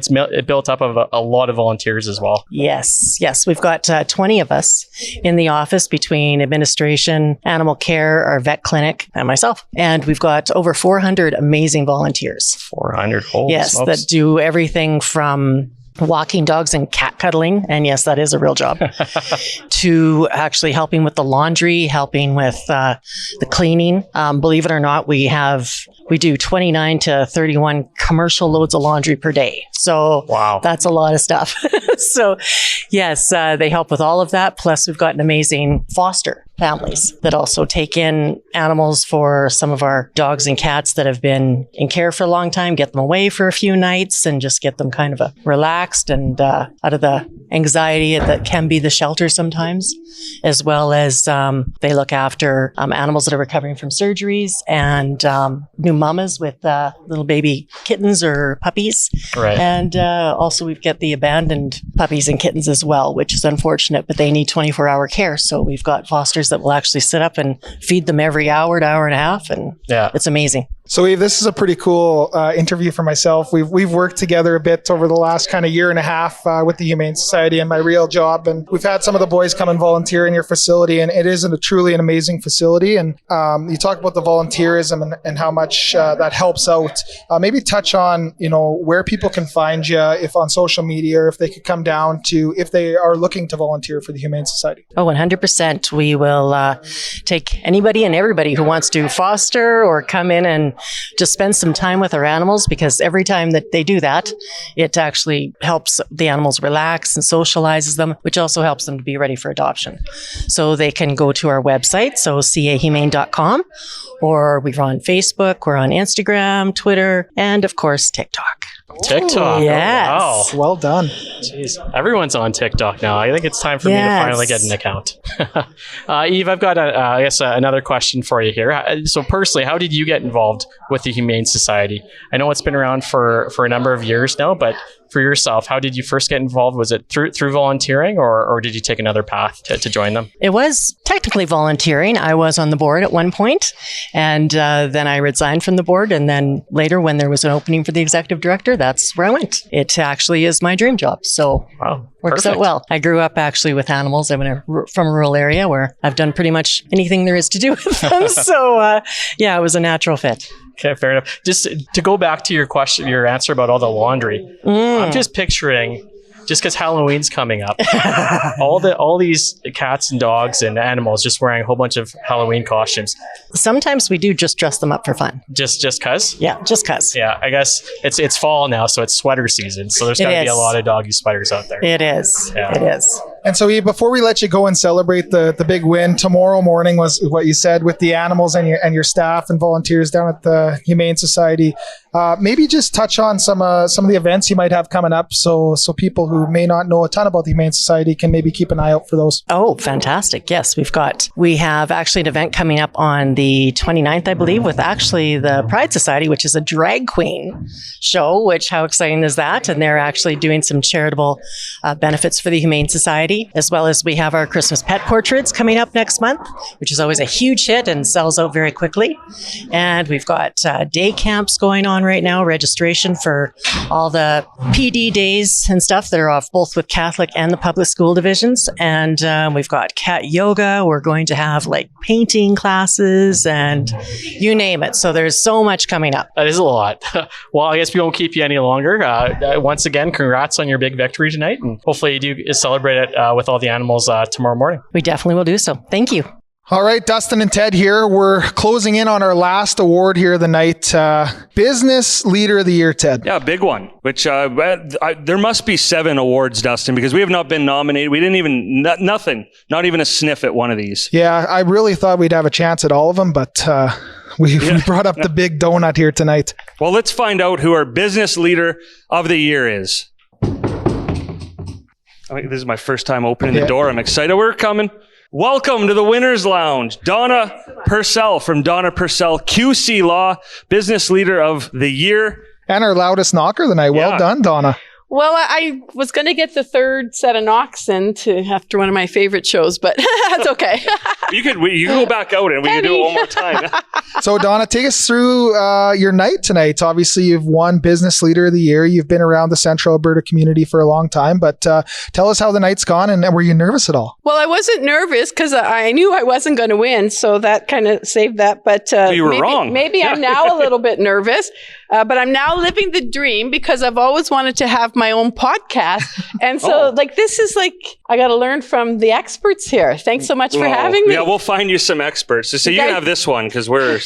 built up of a lot of volunteers as well. Yes. We've got 20 of us in the office between administration, animal care, our vet clinic, and myself. And we've got over 400 amazing volunteers. 400 holes. Yes, that do everything from walking dogs and cat cuddling. And yes, that is a real job. To actually helping with the laundry, helping with the cleaning. Believe it or not, we do 29 to 31 commercial loads of laundry per day. So wow, that's a lot of stuff. So yes, they help with all of that. Plus we've got an amazing foster families that also take in animals for some of our dogs and cats that have been in care for a long time, get them away for a few nights and just get them kind of relaxed and out of the anxiety that can be the shelter sometimes, as well as they look after animals that are recovering from surgeries and new mamas with little baby kittens or puppies. Right. And also we've got the abandoned puppies and kittens as well, which is unfortunate, but they need 24-hour care. So we've got fosters that will actually sit up and feed them every hour to hour and a half. And it's amazing. So Eve, this is a pretty cool interview for myself. We've worked together a bit over the last kind of year and a half with the Humane Society and my real job. And we've had some of the boys come and volunteer in your facility, and it is truly an amazing facility. And you talk about the volunteerism and how much that helps out. Maybe touch on, where people can find you, if on social media, or if they could come down to, if they are looking to volunteer for the Humane Society. Oh, 100%. We will take anybody and everybody who wants to foster or come in and just spend some time with our animals, because every time that they do that, it actually helps the animals relax and socializes them, which also helps them to be ready for adoption. So they can go to our website, so cahumane.com, or we're on Facebook, we're on Instagram, Twitter, and of course, TikTok. TikTok. Yes. Oh, wow. Well done. Jeez. Everyone's on TikTok now. I think it's time for me to finally get an account. Eve, I've got, another question for you here. So personally, how did you get involved with the Humane Society? I know it's been around for a number of years now, but for yourself, how did you first get involved? Was it through volunteering, or did you take another path to join them? It was technically volunteering. I was on the board at one point, and then I resigned from the board. And then later, when there was an opening for the executive director, that's where I went. It actually is my dream job. So works out well. I grew up actually with animals. I'm from a rural area where I've done pretty much anything there is to do with them. So it was a natural fit. Okay, fair enough. Just to go back to your answer about all the laundry, I'm just picturing, just because Halloween's coming up, all these cats and dogs and animals just wearing a whole bunch of Halloween costumes. Sometimes we do just dress them up for fun. Just cause? Yeah, just cause. Yeah, I guess it's fall now, so it's sweater season. So there's got to be a lot of doggy sweaters out there. It is. Yeah. It is. And so, Eve, before we let you go and celebrate the big win, tomorrow morning was what you said with the animals and your staff and volunteers down at the Humane Society. Maybe just touch on some of the events you might have coming up, so people who may not know a ton about the Humane Society can maybe keep an eye out for those. Oh, fantastic. Yes, we have actually an event coming up on the 29th, I believe, with actually the Pride Society, which is a drag queen show, which how exciting is that? And they're actually doing some charitable benefits for the Humane Society, as well as we have our Christmas pet portraits coming up next month, which is always a huge hit and sells out very quickly. And we've got day camps going on right now, registration for all the PD days and stuff that are off both with Catholic and the public school divisions. And we've got cat yoga. We're going to have like painting classes and you name it. So there's so much coming up. That is a lot. Well, I guess we won't keep you any longer. Once again, congrats on your big victory tonight. And hopefully you do celebrate it with all the animals tomorrow morning. We definitely will do so. Thank you. All right, Dustin and Ted here. We're closing in on our last award here of the night. Business Leader of the Year, Ted. Yeah, big one, which there must be 7 awards, Dustin, because we have not been nominated. We didn't even, nothing, not even a sniff at one of these. Yeah, I really thought we'd have a chance at all of them, but we brought up the big donut here tonight. Well, let's find out who our Business Leader of the Year is. I think this is my first time opening the door. I'm excited. We're coming. Welcome to the Winners Lounge. Donna Purcell from Donna Purcell QC Law, Business Leader of the Year. And our loudest knocker of the night. Well done, Donna. Well, I was going to get the third set of knocks after one of my favorite shows, but that's okay. You can go back out and we can do it one more time. So, Donna, take us through your night tonight. Obviously, you've won Business Leader of the Year. You've been around the Central Alberta community for a long time, but tell us how the night's gone, and were you nervous at all? Well, I wasn't nervous because I knew I wasn't going to win, so that kind of saved that. But you were wrong. Maybe I'm now a little bit nervous, but I'm now living the dream because I've always wanted to have my my own podcast. And so like, this is like, I got to learn from the experts here. Thanks so much for having me. Yeah, we'll find you some experts. So you can have this one because we're.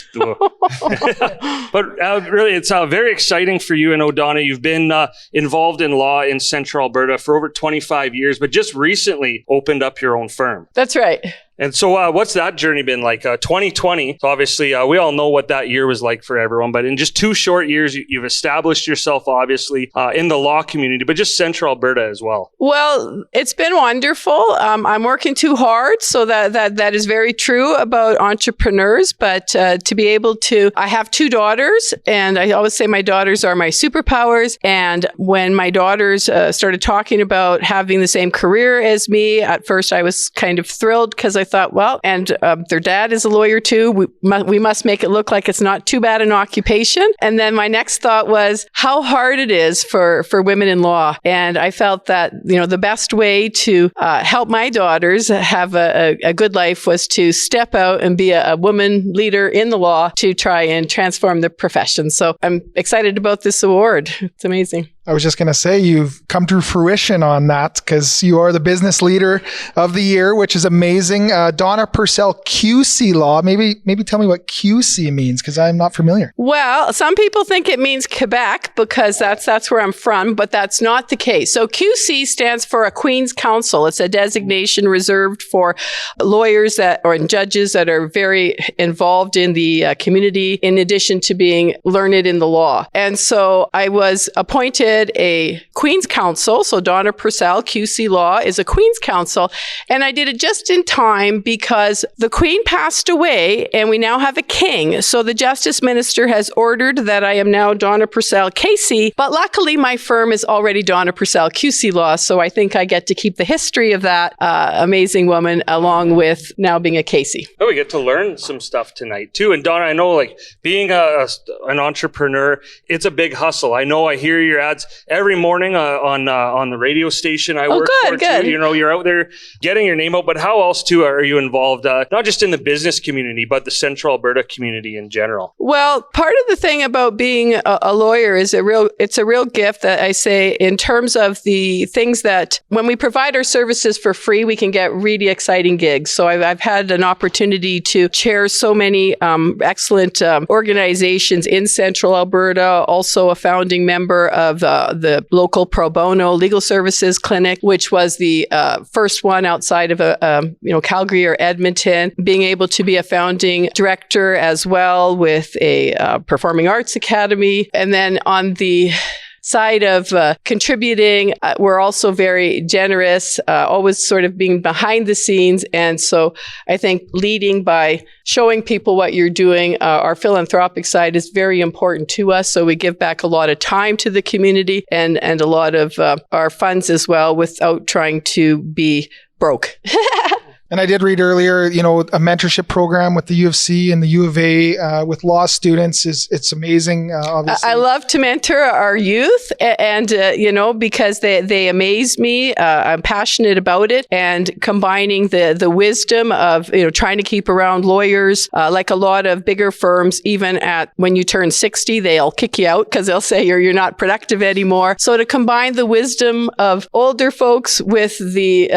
But really, it's very exciting for you. And Donna, you've been involved in law in Central Alberta for over 25 years, but just recently opened up your own firm. That's right. And so what's that journey been like? 2020, so obviously we all know what that year was like for everyone, but in just 2 short years, you've established yourself, obviously, in the law community, but just Central Alberta as well. Well, it's been wonderful. I'm working too hard, so that is very true about entrepreneurs, but to be able to, I have 2 daughters, and I always say my daughters are my superpowers, and when my daughters started talking about having the same career as me, at first I was kind of thrilled because I thought, well, and their dad is a lawyer too. We must make it look like it's not too bad an occupation. And then my next thought was how hard it is for women in law. And I felt that, the best way to help my daughters have a good life was to step out and be a woman leader in the law to try and transform the profession. So I'm excited about this award. It's amazing. I was just going to say you've come to fruition on that because you are the business leader of the year, which is amazing. Donna Purcell, QC Law. Maybe tell me what QC means because I'm not familiar. Well, some people think it means Quebec because that's where I'm from, but that's not the case. So QC stands for a Queen's Counsel. It's a designation reserved for lawyers or judges that are very involved in the community, in addition to being learned in the law. And so I was appointed a Queen's Counsel. So Donna Purcell, QC Law, is a Queen's Counsel. And I did it just in time because the Queen passed away and we now have a king. So the Justice Minister has ordered that I am now Donna Purcell KC. But luckily, my firm is already Donna Purcell QC Law. So I think I get to keep the history of that amazing woman along with now being a KC. Oh, we get to learn some stuff tonight too. And Donna, I know like being an entrepreneur, it's a big hustle. I know I hear your ads every morning on the radio station I work for good. too. You're out there getting your name out, but how else too are you involved, not just in the business community, but the Central Alberta community in general? Well, part of the thing about being a lawyer is it's a real gift that I say in terms of the things that when we provide our services for free, we can get really exciting gigs. So I've had an opportunity to chair so many excellent organizations in Central Alberta, also a founding member of the local pro bono legal services clinic, which was the first one outside of Calgary or Edmonton, being able to be a founding director as well with a performing arts academy. And then on the side of contributing, we're also very generous, always sort of being behind the scenes. And so I think leading by showing people what you're doing, our philanthropic side is very important to us. So we give back a lot of time to the community and a lot of our funds as well without trying to be broke. And I did read earlier, a mentorship program with the U of C and the U of A with law students it's amazing. Obviously, I love to mentor our youth, and because they amaze me. I'm passionate about it, and combining the wisdom of trying to keep around lawyers. Like a lot of bigger firms, even at when you turn 60, they'll kick you out because they'll say you're not productive anymore. So to combine the wisdom of older folks with the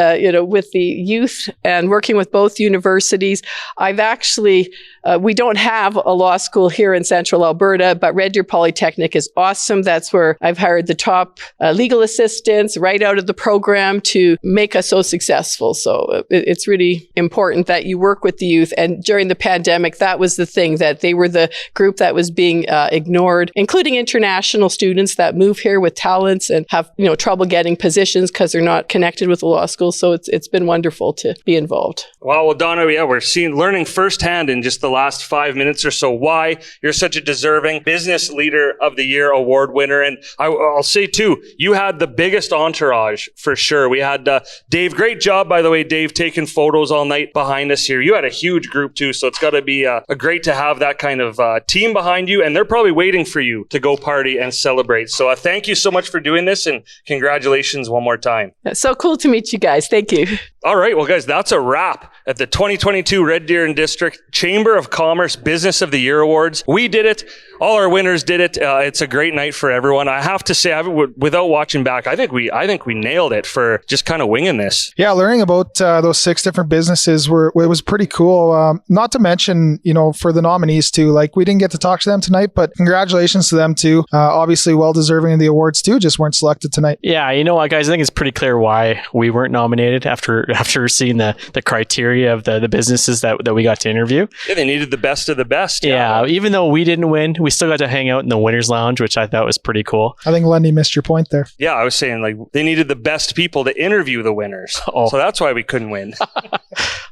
with the youth and working with both universities. I've actually, we don't have a law school here in Central Alberta, but Red Deer Polytechnic is awesome. That's where I've hired the top legal assistants right out of the program to make us so successful. So it's really important that you work with the youth. And during the pandemic, that was the thing, that they were the group that was being ignored, including international students that move here with talents and have trouble getting positions because they're not connected with the law school. So it's been wonderful to be involved. Well, Donna, we're learning firsthand in just the last 5 minutes or so why you're such a deserving Business Leader of the Year award winner. And I'll say too, you had the biggest entourage for sure. We had Dave. Great job, by the way, Dave, taking photos all night behind us here. You had a huge group too, so it's got to be a great to have that kind of team behind you. And they're probably waiting for you to go party and celebrate. So thank you so much for doing this, and congratulations one more time. That's so cool to meet you guys. Thank you. All right, well, guys, that's a wrap. at the 2022 Red Deer and District Chamber of Commerce Business of the Year Awards. We did it. All our winners did it. It's a great night for everyone. I have to say, without watching back, I think we nailed it for just kind of winging this. Yeah, learning about those 6 different businesses it was pretty cool. Not to mention, for the nominees too, like we didn't get to talk to them tonight, but congratulations to them too. Obviously well deserving of the awards too, just weren't selected tonight. Yeah, you know what, guys, I think it's pretty clear why we weren't nominated after seeing the criteria of the businesses that we got to interview. Yeah, they needed the best of the best. Yeah, even though we didn't win, we still got to hang out in the Winners Lounge, which I thought was pretty cool. I think Lundy missed your point there. Yeah, I was saying like they needed the best people to interview the winners. Oh. So that's why we couldn't win.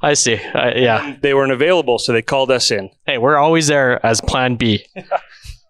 I see. Yeah. And they weren't available, so they called us in. Hey, we're always there as plan B.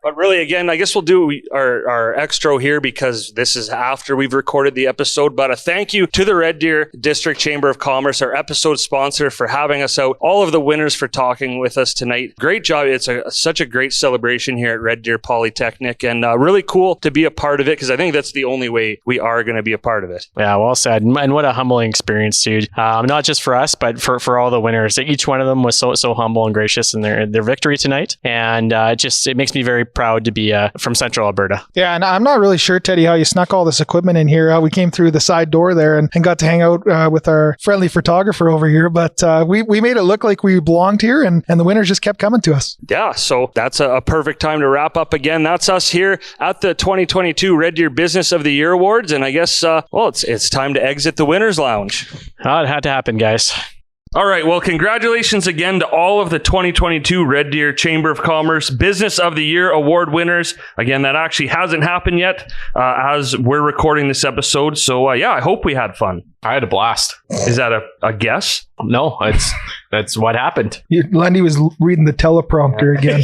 But really, again, I guess we'll do our extra here because this is after we've recorded the episode. But a thank you to the Red Deer District Chamber of Commerce, our episode sponsor, for having us out. All of the winners for talking with us tonight. Great job. It's such a great celebration here at Red Deer Polytechnic, and really cool to be a part of it because I think that's the only way we are going to be a part of it. Yeah, well said. And what a humbling experience, dude. Not just for us, but for all the winners. Each one of them was so humble and gracious in their victory tonight. And it makes me very proud to be from Central Alberta. Yeah, and I'm not really sure, Teddy, how you snuck all this equipment in here. We came through the side door there and got to hang out with our friendly photographer over here, but we made it look like we belonged here, and the winners just kept coming to us. Yeah, so that's a perfect time to wrap up again. That's us here at the 2022 Red Deer Business of the Year Awards, and I guess, it's time to exit the Winners Lounge. Oh, it had to happen, guys. All right. Well, congratulations again to all of the 2022 Red Deer Chamber of Commerce Business of the Year Award winners. Again, that actually hasn't happened yet as we're recording this episode. So, I hope we had fun. I had a blast. Is that a guess? No, that's what happened. Lundy was reading the teleprompter again.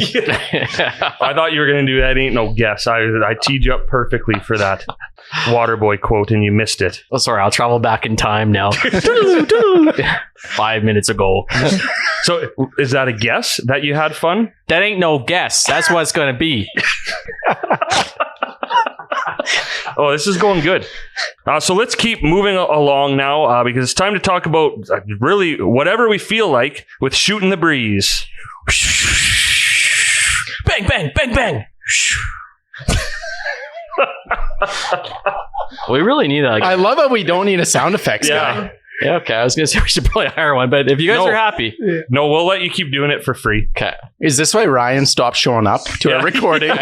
I thought you were going to do that. Ain't no guess. I teed you up perfectly for that Waterboy quote and you missed it. Oh, sorry. I'll travel back in time now. 5 minutes ago. So is that a guess that you had fun? That ain't no guess. That's what it's going to be. Oh, this is going good. So let's keep moving along now because it's time to talk about really whatever we feel like with Shootin the Breeze. Bang, bang, bang, bang. We really need that. I love how we don't need a sound effects guy. Yeah, okay. I was going to say we should probably hire one, but if you guys are happy. No, we'll let you keep doing it for free. Okay. Is this why Ryan stopped showing up to our recording? We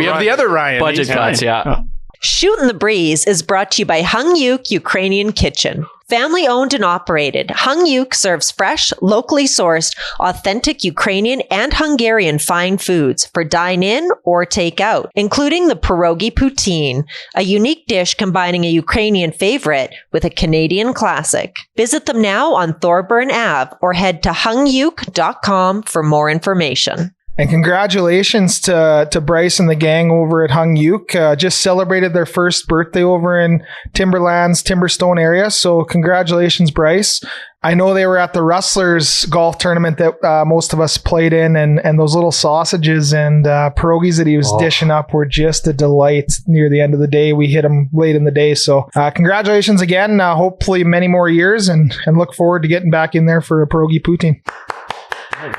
have the other Ryan. Budget cuts, yeah. Shootin the Breeze is brought to you by Hungyuk Ukrainian Kitchen. Family owned and operated, Hungyuk serves fresh, locally sourced, authentic Ukrainian and Hungarian fine foods for dine-in or take-out, including the pierogi poutine, a unique dish combining a Ukrainian favorite with a Canadian classic. Visit them now on Thorburn Ave or head to hungyuk.com for more information. And congratulations to Bryce and the gang over at Hungyuk. Just celebrated their first birthday over in Timberlands, Timberstone area. So congratulations, Bryce. I know they were at the Rustlers golf tournament that most of us played in, and those little sausages and pierogies that he was dishing up were just a delight near the end of the day. We hit them late in the day. So congratulations again. Hopefully many more years, and look forward to getting back in there for a pierogi poutine.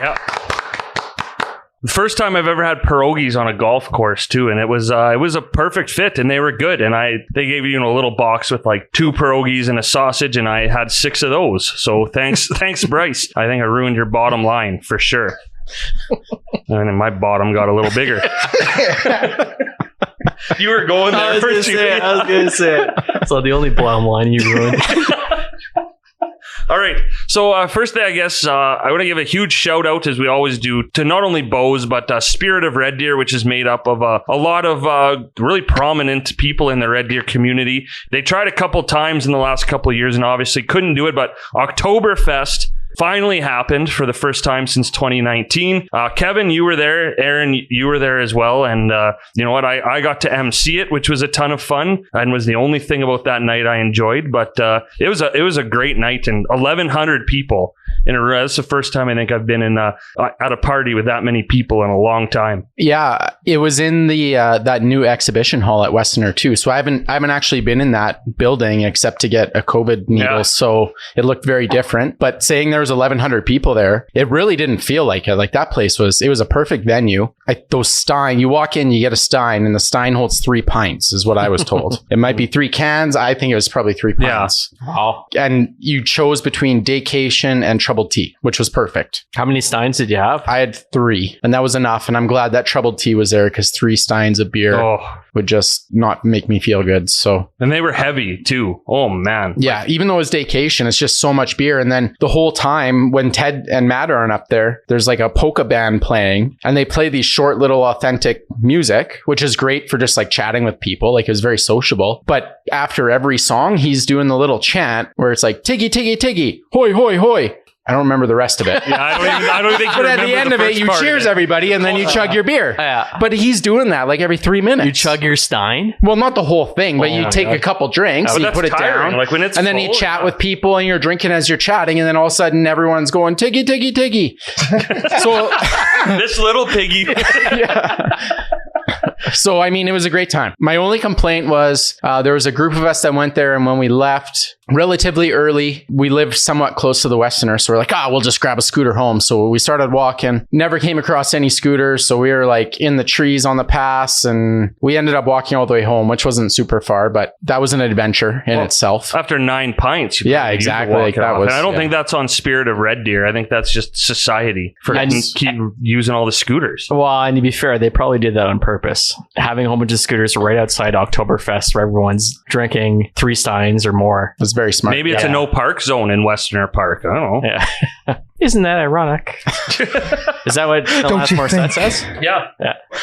Yeah. The first time I've ever had pierogies on a golf course too, and it was a perfect fit, and they were good. And they gave you a little box with like 2 pierogies and a sausage, and I had 6 of those. So thanks, Bryce. I think I ruined your bottom line for sure. And then my bottom got a little bigger. You were going there. I was going to say it. So the only bottom line you ruined. All right. So first thing, I guess I want to give a huge shout out, as we always do, to not only Bose, but Spirit of Red Deer, which is made up of a lot of really prominent people in the Red Deer community. They tried a couple times in the last couple of years and obviously couldn't do it, but Oktoberfest finally happened for the first time since 2019. Kevin, you were there. Aaron, you were there as well. And you know what? I got to MC it, which was a ton of fun and was the only thing about that night I enjoyed. But it was a great night, and 1,100 people in a row. That's the first time I think I've been at a party with that many people in a long time. Yeah, it was in the that new exhibition hall at Westerner too. So I haven't actually been in that building except to get a COVID needle. So it looked very different. But saying there was 1,100 people there, it really didn't feel like it. Like that place was a perfect venue. Those Stein, you walk in, you get a Stein, and the Stein holds 3 pints, is what I was told. It might be 3 cans. I think it was probably 3 pints. Yeah. Wow. And you chose between Daycation and Troubled Tea, which was perfect. How many Steins did you have? I had 3, and that was enough. And I'm glad that Troubled Tea was there because 3 Steins of beer would just not make me feel good. So, and they were heavy too. Oh man. Yeah. Even though it was Daycation, it's just so much beer. And then the whole time when Ted and Matt aren't up there, there's like a polka band playing, and they play these short little authentic music, which is great for just like chatting with people. Like it was very sociable. But after every song, he's doing the little chant where it's like tiggy, tiggy, tiggy, hoy, hoy, hoy. I don't remember the rest of it. Yeah, I don't think. But at the end of it, you cheers everybody, and then you chug your beer. But he's doing that like every 3 minutes. You chug your Stein? Well, not the whole thing, but you take a couple drinks, and you put it down, like when it's and then you chat with people, and you're drinking as you're chatting, and then all of a sudden everyone's going tiggy, tiggy, tiggy. So this little piggy. So, I mean, it was a great time. My only complaint was there was a group of us that went there, and when we left relatively early, we lived somewhat close to the Westerner, so we're like, we'll just grab a scooter home. So we started walking, never came across any scooters, so we were like in the trees on the pass, and we ended up walking all the way home, which wasn't super far, but that was an adventure in itself. After 9 pints, exactly. Like that was, and I don't think that's on Spirit of Red Deer. I think that's just society for keep using all the scooters. Well, and to be fair, they probably did that on purpose. Having a whole bunch of scooters right outside Oktoberfest where everyone's drinking 3 Steins or more. That's very smart. Maybe it's a no park zone in Westerner Park. I don't know. Yeah. Isn't that ironic? Is that what the last more set says? Yeah,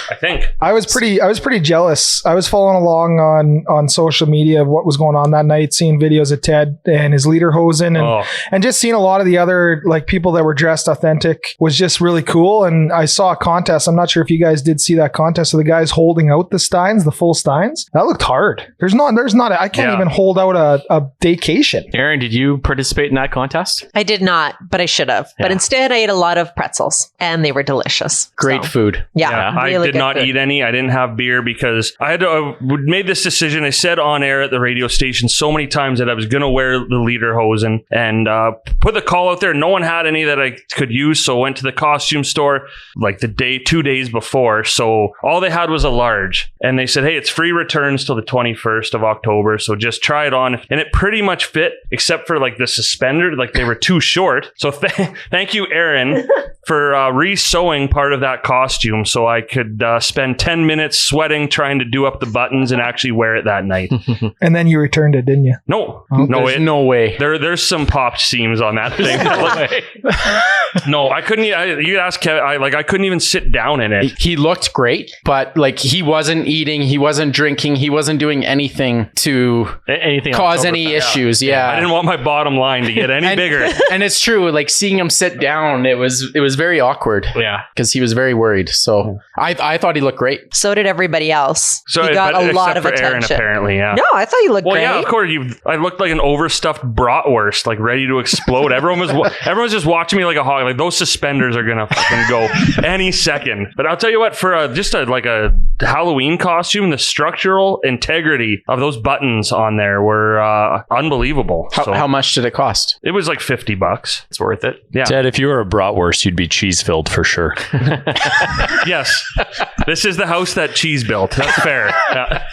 I think. I was pretty jealous. I was following along on social media of what was going on that night, seeing videos of Ted and his lederhosen and just seeing a lot of the other like people that were dressed authentic was just really cool. And I saw a contest. I'm not sure if you guys did see that contest of the guys holding out the Steins, the full Steins. That looked hard. I can't even hold out a Daycation. Aaron, did you participate in that contest? I did not, but I should have. But instead, I ate a lot of pretzels, and they were delicious. Great food. Yeah, really I did not eat any. I didn't have beer because I had made this decision. I said on air at the radio station so many times that I was going to wear the lederhosen and put the call out there. No one had any that I could use, so I went to the costume store like 2 days before. So all they had was a large, and they said, "Hey, it's free returns till the 21st of October, so just try it on." And it pretty much fit, except for like the suspender, like they were too short. So thank you, Aaron, for re-sewing part of that costume so I could spend 10 minutes sweating trying to do up the buttons and actually wear it that night. And then you returned it, didn't you? No, no way. There's some popped seams on that thing. No, I couldn't. You ask Kevin. I couldn't even sit down in it. He looked great, but like he wasn't eating, he wasn't drinking, he wasn't doing anything to cause any issues. Yeah, I didn't want my bottom line to get any bigger. And it's true. Like seeing him sit down, it was very awkward. Yeah, because he was very worried. So I thought he looked great. So did everybody else. So he got a lot of attention. Aaron, apparently, yeah. No, I thought you looked great. Well, yeah, of course. I looked like an overstuffed bratwurst, like ready to explode. Everyone was just watching me like a hog. Like those suspenders are gonna fucking go any second. But I'll tell you what, for just a Halloween costume, the structural integrity of those buttons on there were unbelievable. How much did it cost? It was like $50. It's worth it. Yeah. Ted, if you were a bratwurst, you'd be cheese filled for sure. Yes. This is the house that cheese built. That's fair. Yeah.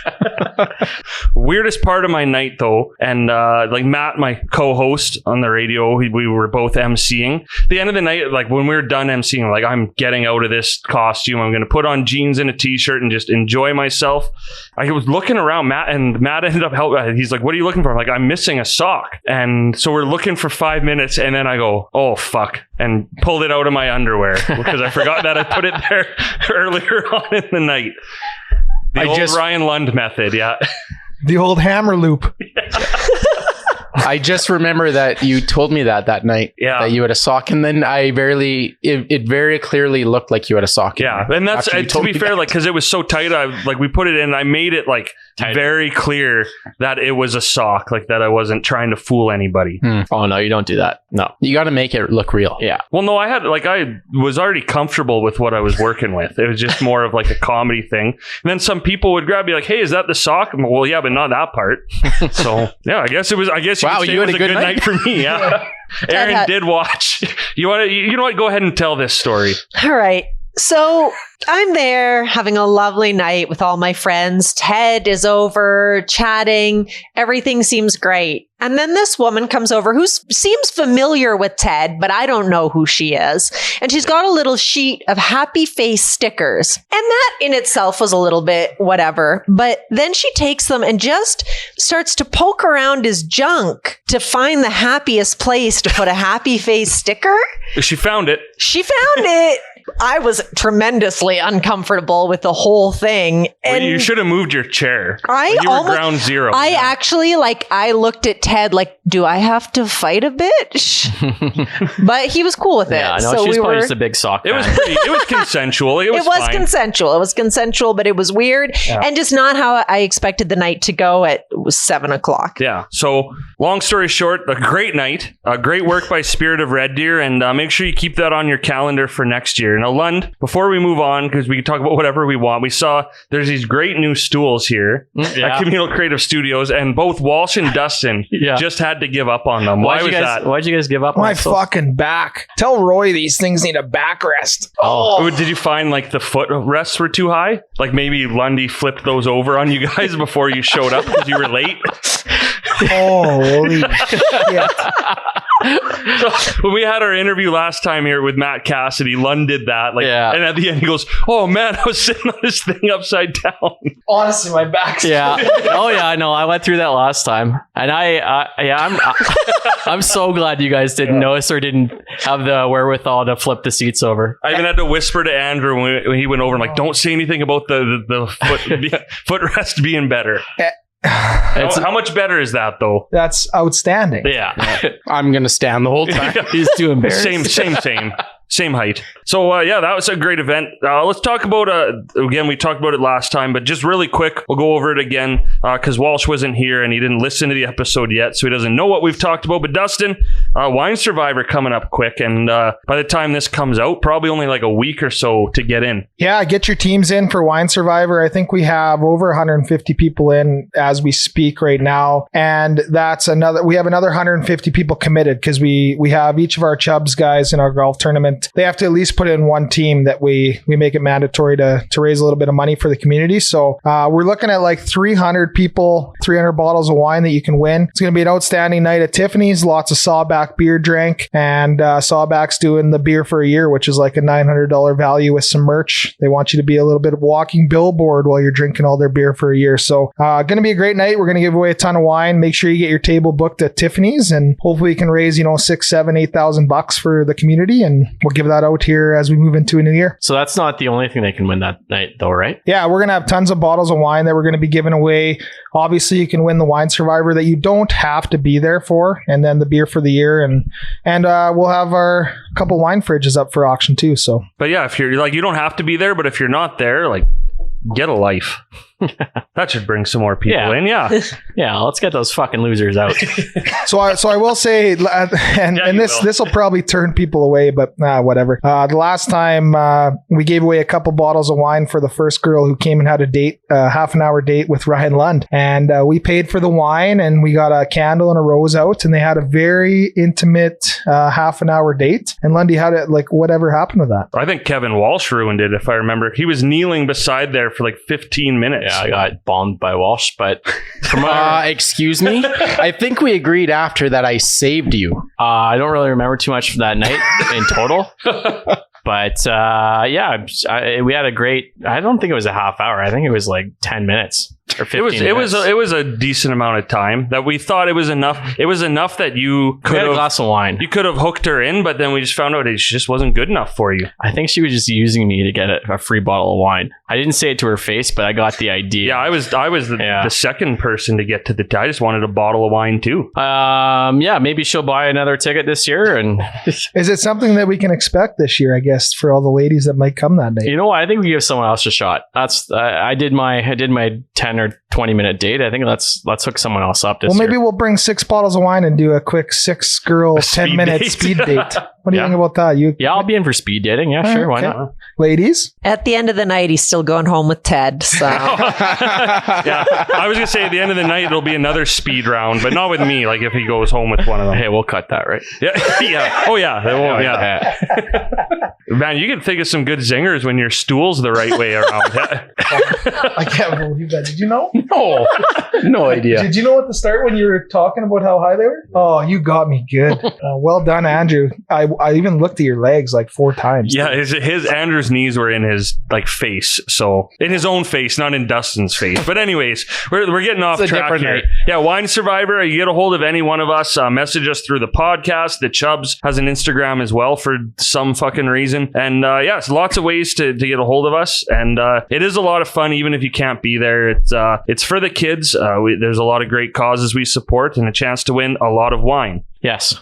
Weirdest part of my night though, and like Matt, my co-host on the radio, we were both emceeing. The end of the night, like when we were done emceeing, like I'm getting out of this costume. I'm going to put on jeans and a t-shirt and just enjoy myself. I was looking around, Matt ended up helping. He's like, "What are you looking for?" I'm like, "I'm missing a sock." And so we're looking for 5 minutes, and then I go, "Oh fuck," and pulled it out of my underwear because I forgot that I put it there earlier on in the night. The old Ryan Lund method, yeah. The old hammer loop. I just remember that you told me that night that you had a sock, and then it very clearly looked like you had a sock. Yeah, and that's to be fair, like because it was so tight, we put it in. I made it like very clear that it was a sock, like that I wasn't trying to fool anybody. Oh no, you don't do that. No, you got to make it look real. Yeah. Well, no, I was already comfortable with what I was working with. It was just more of like a comedy thing. And then some people would grab me like, "Hey, is that the sock?" I'm like, well, yeah, but not that part. So yeah, I guess you could say it was a good night for me. Yeah. Aaron did watch. You know what? Go ahead and tell this story. All right. So I'm there having a lovely night with all my friends. Ted is over chatting. Everything seems great. And then this woman comes over who seems familiar with Ted, but I don't know who she is. And she's got a little sheet of happy face stickers. And that in itself was a little bit whatever. But then she takes them and just starts to poke around his junk to find the happiest place to put a happy face sticker. She found it. I was tremendously uncomfortable with the whole thing. And you should have moved your chair. You were ground zero. I actually, I looked at Ted like, do I have to fight a bitch? But he was cool with it. Yeah, no, she's probably just a big sock fan. It was consensual. It was fine. Consensual. It was consensual, but it was weird and just not how I expected the night to go. It was 7:00. Yeah. So long story short, a great night, great work by Spirit of Red Deer, and make sure you keep that on your calendar for next year. Now, Lund, before we move on, because we can talk about whatever we want, we saw there's these great new stools here at Communal Creative Studios, and both Walsh and Dustin just had to give up on them. Why was that? Why'd you guys give up on my fucking back? Tell Roy these things need a backrest. Oh, did you find like the foot rests were too high? Like maybe Lundy flipped those over on you guys before you showed up because you were late? Holy shit. So when we had our interview last time here with Matt Cassidy, Lund did that. And at the end he goes, "Oh man, I was sitting on this thing upside down." Honestly, my back's Oh yeah, I know. I went through that last time, and I'm so glad you guys didn't notice or didn't have the wherewithal to flip the seats over. I even had to whisper to Andrew when he went over. I'm like, "Don't say anything about the footrest being better." How much better is that though? That's outstanding. Yeah. I'm gonna stand the whole time. He's too embarrassed. Same height. So that was a great event. Let's talk about again, we talked about it last time, but just really quick, we'll go over it again because Walsh wasn't here and he didn't listen to the episode yet, so he doesn't know what we've talked about. But Dustin, Wine Survivor coming up quick, and by the time this comes out, probably only like a week or so to get in. Yeah, get your teams in for Wine Survivor. I think we have over 150 people in as we speak right now, and we have another 150 people committed because we have each of our Chubbs guys in our golf tournament. They have to at least put in one team that we make it mandatory to raise a little bit of money for the community. So we're looking at like 300 people, 300 bottles of wine that you can win. It's going to be an outstanding night at Tiffany's. Lots of Sawback beer drank, and Sawback's doing the beer for a year, which is like a $900 value with some merch. They want you to be a little bit of walking billboard while you're drinking all their beer for a year. So going to be a great night. We're going to give away a ton of wine. Make sure you get your table booked at Tiffany's, and hopefully we can raise, $6,000, $7,000, $8,000 for the community, and we'll give that out here as we move into a new year. So that's not the only thing they can win that night though, right? Yeah, we're going to have tons of bottles of wine that we're going to be giving away. Obviously, you can win the Wine Survivor that you don't have to be there for, and then the beer for the year, and we'll have our couple wine fridges up for auction too. So, but yeah, if you're like, you don't have to be there, but if you're not there, like, get a life. That should bring some more people in. Yeah, let's get those fucking losers out. So I will say, and this will probably turn people away, but whatever. The last time we gave away a couple bottles of wine for the first girl who came and had a date, half an hour date with Ryan Lund, and we paid for the wine, and we got a candle and a rose out, and they had a very intimate half an hour date. And Lundy, whatever happened with that? I think Kevin Walsh ruined it, if I remember. He was kneeling beside there for like 15 minutes. Yeah, I got bombed by Walsh, but from excuse me? I think we agreed after that I saved you. I don't really remember too much from that night in total. But we had a great, I don't think it was a half hour. I think it was like 10 minutes. Or 15 it was a decent amount of time that we thought it was enough. It was enough that you could have a glass of wine. You could have hooked her in, but then we just found out it just wasn't good enough for you. I think she was just using me to get a free bottle of wine. I didn't say it to her face, but I got the idea. Yeah, I was the second person to get to the. I just wanted a bottle of wine too. Yeah, maybe she'll buy another ticket this year. And is it something that we can expect this year? I guess for all the ladies that might come that night. You know what? I think we give someone else a shot. That's I did my 10 or 20-minute date. I think let's hook someone else up this year. Well, maybe we'll bring 6 bottles of wine and do a quick 6-girl 10-minute speed date. What do you think about that? I'll be in for speed dating. Yeah, sure. Why not? Ladies? At the end of the night, he's still going home with Ted. So. Yeah, I was going to say at the end of the night, it'll be another speed round, but not with me. Like if he goes home with one of them. Hey, we'll cut that, right? Yeah. Yeah. Oh, yeah. They won't, yeah. Man, you can think of some good zingers when your stool's the right way around. I can't believe that. Did you know? No. No idea. Did you know at the start when you were talking about how high they were? Oh, you got me good. Well done, Andrew. I even looked at your legs like 4 times. Yeah, his Andrew's knees were in his face, so in his own face, not in Dustin's face. But anyways, we're getting off track here. Night. Yeah, Wine Survivor. You get a hold of any one of us, message us through the podcast. The Chubbs has an Instagram as well for some fucking reason, and it's lots of ways to get a hold of us, and it is a lot of fun even if you can't be there. It's for the kids. There's a lot of great causes we support, and a chance to win a lot of wine. Yes.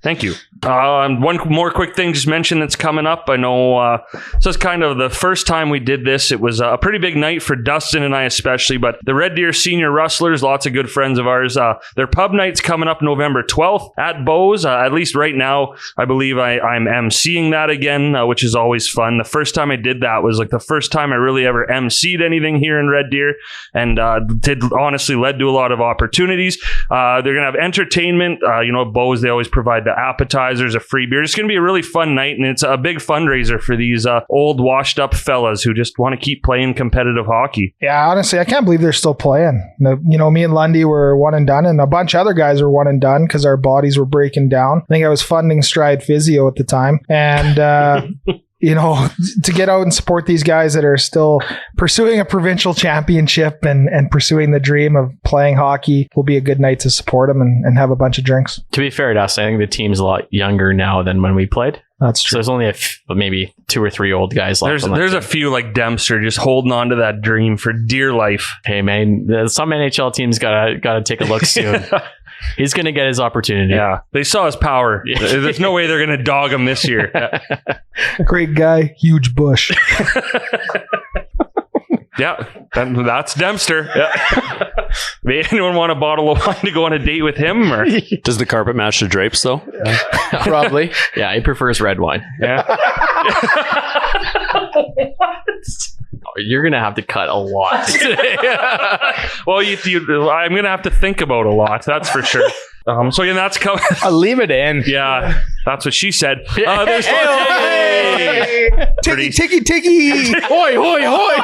Thank you. One more quick thing just mentioned that's coming up. I know so it's kind of the first time we did this. It was a pretty big night for Dustin and I especially, but the Red Deer Senior Rustlers, lots of good friends of ours, their pub night's coming up November 12th at Beau's. At least right now, I believe I'm emceeing that again, which is always fun. The first time I did that was like the first time I really ever emceed anything here in Red Deer, and honestly led to a lot of opportunities. They're going to have entertainment. At Beau's, they always provide the appetizers, a free beer. It's going to be a really fun night, and it's a big fundraiser for these old washed up fellas who just want to keep playing competitive hockey. Yeah, honestly, I can't believe they're still playing. Me and Lundy were one and done, and a bunch of other guys were one and done because our bodies were breaking down. I think I was funding Stride Physio at the time, and to get out and support these guys that are still pursuing a provincial championship and pursuing the dream of playing hockey will be a good night to support them and have a bunch of drinks. To be fair to us, I think the team's a lot younger now than when we played. That's true. So there's only maybe 2 or 3 old guys left. There's a few like Dempster just holding on to that dream for dear life. Hey man, some NHL teams gotta take a look soon. He's going to get his opportunity. Yeah. They saw his power. There's no way they're going to dog him this year. Great guy. Huge bush. Yeah. That's Dempster. Yeah. Anyone want a bottle of wine to go on a date with him? Or? Does the carpet match the drapes though? Probably. Yeah. He prefers red wine. Yeah. You're going to have to cut a lot today. Well, I'm going to have to think about a lot. That's for sure. That's coming. I'll leave it in. Yeah, that's what she said. There's hey! Tiggy. Hoi, hoi, hoi.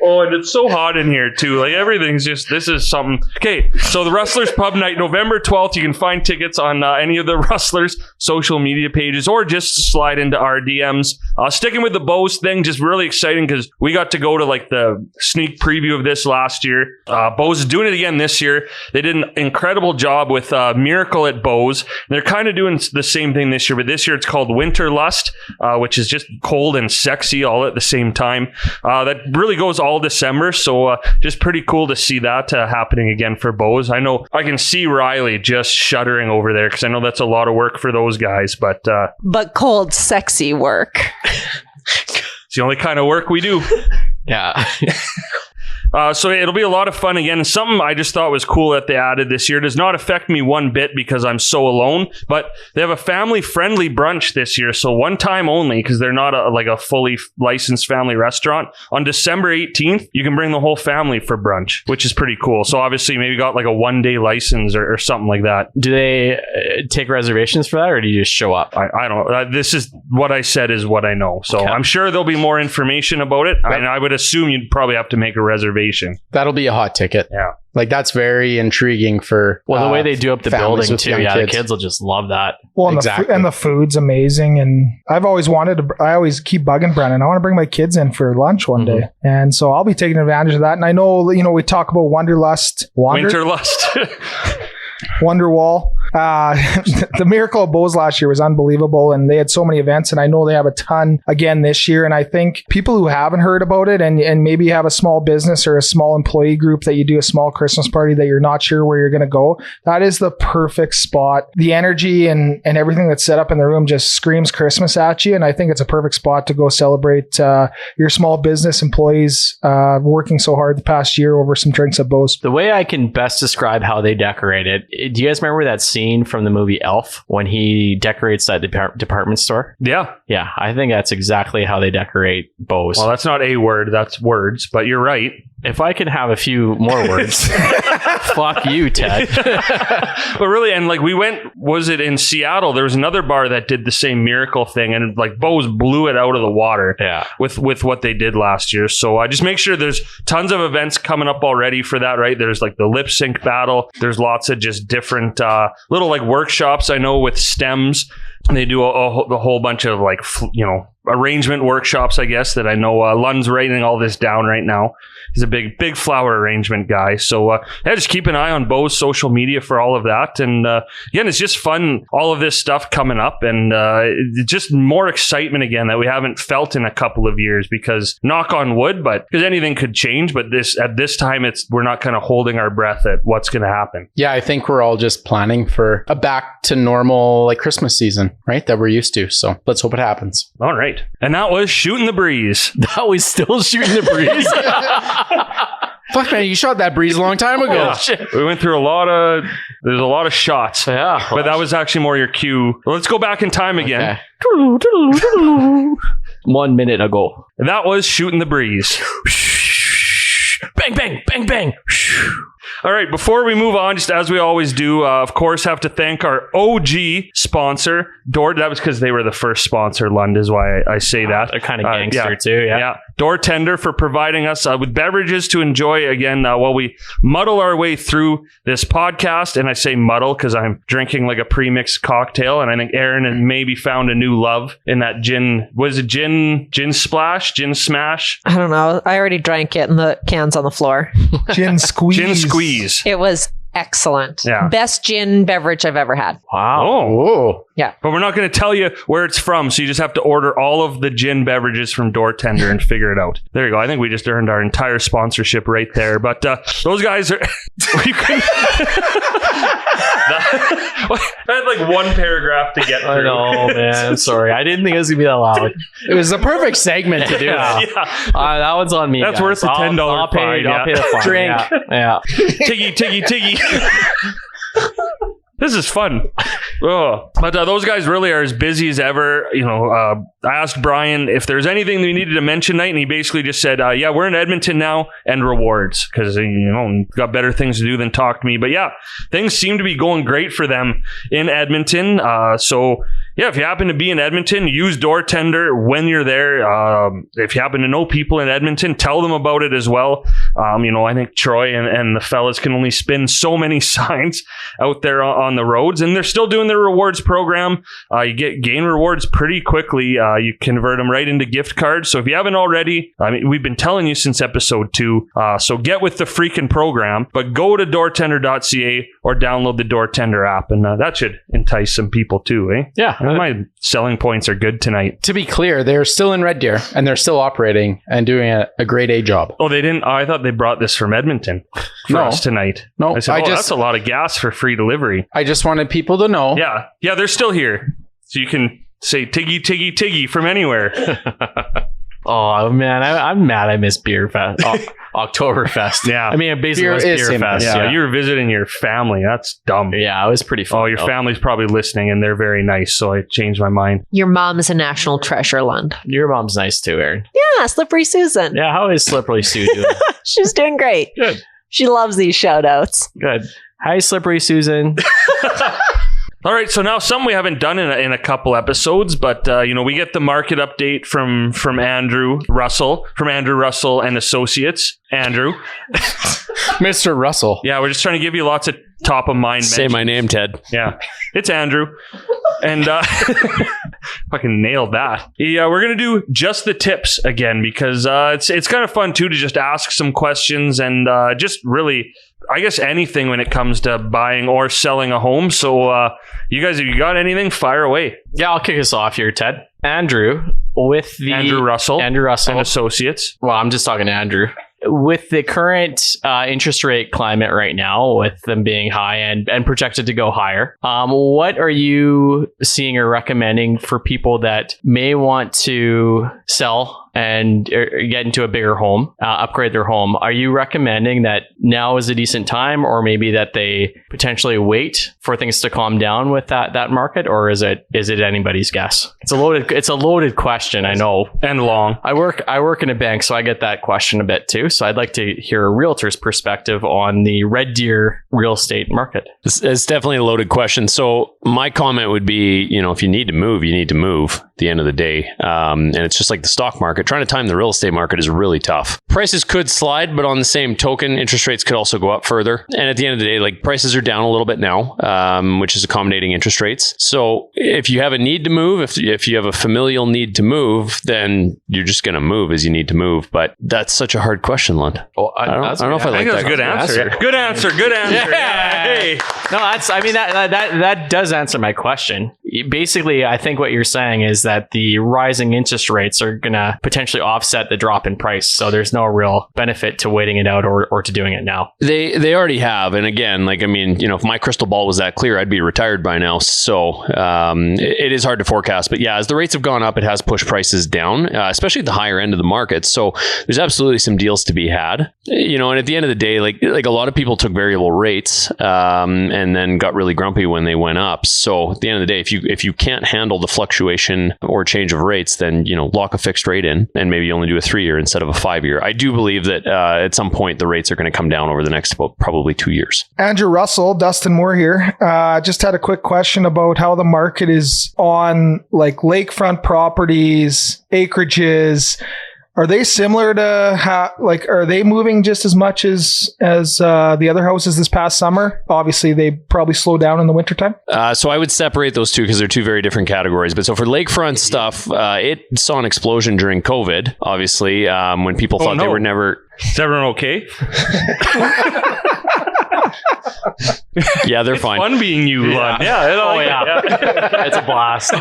Oh, and it's so hot in here too. Like everything's this is something. Okay, so the Rustlers Pub Night, November 12th. You can find tickets on any of the Rustlers social media pages or just slide into our DMs. Sticking with the Beau's thing, just really exciting because we got to go to like the sneak preview of this last year. Beau's is doing it again this year. They did an incredible job with Miracle at Beau's. They're kind of doing the same thing this year, but this year it's called Winter Lust, which is just cold and sexy all at the same time. That really goes all December, so just pretty cool to see that happening again for Beau's. I know I can see Riley just shuddering over there because I know that's a lot of work for those guys, but cold, sexy work. It's the only kind of work we do. Yeah. So it'll be a lot of fun again. And something I just thought was cool that they added this year. It does not affect me one bit because I'm so alone, but they have a family-friendly brunch this year. So one time only, because they're not a fully licensed family restaurant. On December 18th, you can bring the whole family for brunch, which is pretty cool. So obviously maybe got like a one-day license or something like that. Do they take reservations for that, or do you just show up? I don't know. This is what I said is what I know. So okay. I'm sure there'll be more information about it. And I would assume you'd probably have to make a reservation renovation. That'll be a hot ticket. Yeah. Like that's very intriguing for Well, the way they do up the families building with too, young yeah, the kids. kids will just love that. Well, and, Exactly. the food's amazing. And I've always wanted to, I always keep bugging Brennan. I want to bring my kids in for lunch one day. And so I'll be taking advantage of that. And I know, we talk about Wonderlust. Winterlust. Wonderwall. The Miracle of Bose last year was unbelievable, and they had so many events, and I know they have a ton again this year. And I think people who haven't heard about it, and maybe you have a small business or a small employee group that you do a small Christmas party that you're not sure where you're going to go, that is the perfect spot. The energy and everything that's set up in the room just screams Christmas at you, and I think it's a perfect spot to go celebrate your small business employees working so hard the past year over some drinks at Bose. The way I can best describe how they decorate it, do you guys remember that scene from the movie Elf when he decorates that department store? Yeah. Yeah, I think that's exactly how they decorate Bose. Well, that's not a word, that's words, but you're right. If I could have a few more words. Fuck you, Ted. But really, and like we went, was it in Seattle? There was another bar that did the same miracle thing, and like Bose blew it out of the water with what they did last year. So I just make sure there's tons of events coming up already for that, right? There's like the lip sync battle. There's lots of just different little like workshops, I know, with stems. They do a whole bunch of like, arrangement workshops, I guess, that I know Lund's writing all this down right now. He's a big flower arrangement guy. So just keep an eye on Bo's social media for all of that. And again, it's just fun, all of this stuff coming up, and just more excitement again that we haven't felt in a couple of years, because knock on wood, but because anything could change. But at this time, we're not kind of holding our breath at what's going to happen. Yeah, I think we're all just planning for a back to normal like Christmas season, right? That we're used to. So let's hope it happens. All right. And that was Shootin' the Breeze. That was still Shootin' the Breeze. Fuck, man, you shot that breeze a long time ago. Yeah. We went through there's a lot of shots. Yeah. But that was actually more your cue. Let's go back in time again. Okay. 1 minute ago. That was Shootin' the Breeze. Bang, bang, bang, bang. All right, before we move on, just as we always do, of course, have to thank our OG sponsor, Door. That was because they were the first sponsor, Lund, is why I say that. They're kind of gangster too, yeah. Door Tender for providing us with beverages to enjoy, again, while we muddle our way through this podcast. And I say muddle because I'm drinking like a pre-mixed cocktail, and I think Aaron had maybe found a new love in that gin. Was it gin splash? Gin smash? I don't know. I already drank it and the can's on the floor. Gin squeeze. Gin squeeze. It was excellent. Yeah. Best gin beverage I've ever had. Wow. Oh. Yeah. But we're not going to tell you where it's from, so you just have to order all of the gin beverages from Door Tender and figure it out. There you go. I think we just earned our entire sponsorship right there. But those guys are... I had like one paragraph to get through. I know, man. I'm sorry. I didn't think it was going to be that loud. It was the perfect segment to do that. Yeah. That one's on me. That's guys. worth the $10 I'll fine. pay the fine. Drink. Yeah. Tiggy. This is fun. Oh. But those guys really are as busy as ever. I asked Brian if there's anything we needed to mention tonight, and he basically just said, we're in Edmonton now, and rewards, because, got better things to do than talk to me. But yeah, things seem to be going great for them in Edmonton. So yeah, if you happen to be in Edmonton, use Door Tender when you're there. If you happen to know people in Edmonton, tell them about it as well. I think Troy and the fellas can only spin so many signs out there on the roads, and they're still doing their rewards program. You gain rewards pretty quickly. You convert them right into gift cards. So if you haven't already, we've been telling you since episode 2. So get with the freaking program, but go to doortender.ca or download the Door Tender app, and that should entice some people too, eh? Yeah. My selling points are good tonight. To be clear, they're still in Red Deer and they're still operating and doing a grade A job. Oh, they didn't? I thought they brought this from Edmonton for us tonight. No, I said, that's a lot of gas for free delivery. I just wanted people to know. Yeah, they're still here. So you can say Tiggy from anywhere. Oh, man, I'm mad I missed Beer Fest. Oktoberfest. Yeah. Basically it was Beer Fest. Yeah, you were visiting your family. That's dumb. Yeah, it was pretty fun. Oh, your family's probably listening, and they're very nice, so I changed my mind. Your mom is a national treasure, Lund. Your mom's nice too, Aaron. Yeah, Slippery Susan. Yeah, how is Slippery Sue doing? She's doing great. Good. She loves these shout outs. Good. Hi, Slippery Susan. All right, so now something we haven't done in a couple episodes, but we get the market update from Andrew Russell and Associates. Andrew, Mr. Russell. Yeah, we're just trying to give you lots of top of mind. Say my name, Ted. Yeah, it's Andrew, and fucking nailed that. Yeah, we're gonna do just the tips again because it's kind of fun too to just ask some questions and just really, I guess, anything when it comes to buying or selling a home. So you guys, if you got anything, fire away. Yeah, I'll kick us off here, Ted. Andrew, with the Andrew Russell and Associates. Well, I'm just talking to Andrew. With the current interest rate climate right now, with them being high and projected to go higher, what are you seeing or recommending for people that may want to sell and get into a bigger home, upgrade their home? Are you recommending that now is a decent time, or maybe that they potentially wait for things to calm down with that market, or is it anybody's guess? It's a loaded question, I know, and long. I work in a bank, so I get that question a bit too. So I'd like to hear a realtor's perspective on the Red Deer real estate market. It's definitely a loaded question. So my comment would be, if you need to move, you need to move at the end of the day. And it's just like the stock market. Trying to time the real estate market is really tough. Prices could slide, but on the same token, interest rates could also go up further. And at the end of the day, like, prices are down a little bit now, which is accommodating interest rates. So if you have a need to move, if you have a familial need to move, then you're just going to move as you need to move. But that's such a hard question, Lund. Well, I don't know if I like that. That's a good answer. Yeah. Good answer. Yeah. Hey. No, that does answer my question. Basically, I think what you're saying is that the rising interest rates are going to potentially offset the drop in price. So there's no real benefit to waiting it out or to doing it now. They already have. And again, if my crystal ball was that clear, I'd be retired by now. So it is hard to forecast. But yeah, as the rates have gone up, it has pushed prices down, especially at the higher end of the market. So there's absolutely some deals to be had. And at the end of the day, like a lot of people took variable rates and then got really grumpy when they went up. So at the end of the day, if you can't handle the fluctuation or change of rates, then lock a fixed rate in and maybe only do a 3-year instead of a 5-year. I do believe that at some point the rates are going to come down over the next probably 2 years. Andrew Russell, Dustin Moore here. Just had a quick question about how the market is on lakefront properties, acreages. Are they similar to are they moving just as much as the other houses this past summer? Obviously, they probably slow down in the wintertime. So I would separate those two because they're two very different categories. But so for lakefront stuff, it saw an explosion during COVID, obviously, when people thought they were never... Is everyone okay? Yeah, they're fine. Fun being you, Lund. Yeah. It's a blast.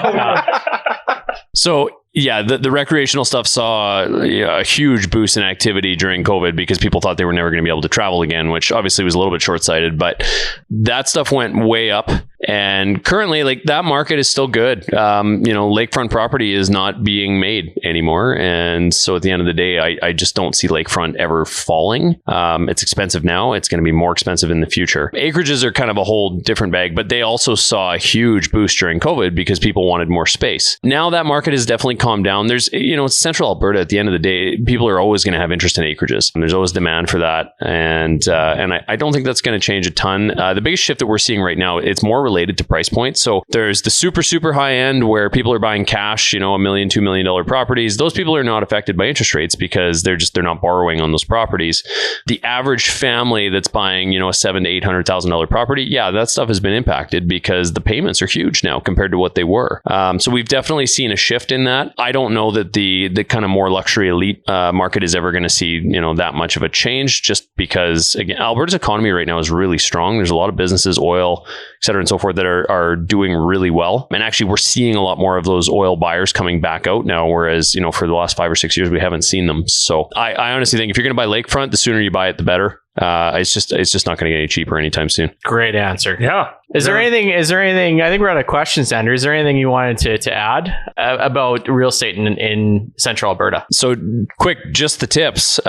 So yeah, the recreational stuff saw a huge boost in activity during COVID because people thought they were never going to be able to travel again, which obviously was a little bit short-sighted, but that stuff went way up. And currently, that market is still good. Lakefront property is not being made anymore. And so at the end of the day, I just don't see lakefront ever falling. It's expensive now. It's going to be more expensive in the future. Acreages are kind of a whole different bag, but they also saw a huge boost during COVID because people wanted more space. Now that market has definitely calmed down. There's, it's central Alberta. At the end of the day, people are always going to have interest in acreages. And there's always demand for that. And I don't think that's going to change a ton. The biggest shift that we're seeing right now, it's more related to price points. So there's the super, super high end where people are buying cash, $1 million, $2 million properties. Those people are not affected by interest rates because they're not borrowing on those properties. The average family that's buying, a $700,000 to $800,000 property, yeah, that stuff has been impacted because the payments are huge now compared to what they were. So we've definitely seen a shift in that. I don't know that the kind of more luxury elite market is ever going to see, that much of a change just because, again, Alberta's economy right now is really strong. There's a lot of businesses, oil, et cetera, and so forth that are doing really well. And actually, we're seeing a lot more of those oil buyers coming back out now, whereas, for the last 5 or 6 years, we haven't seen them. So I honestly think if you're going to buy lakefront, the sooner you buy it, the better. It's just not going to get any cheaper anytime soon. Great answer. Yeah. Is there anything, I think we're out of questions, Andrew. Is there anything you wanted to add about real estate in central Alberta? So quick, just the tips,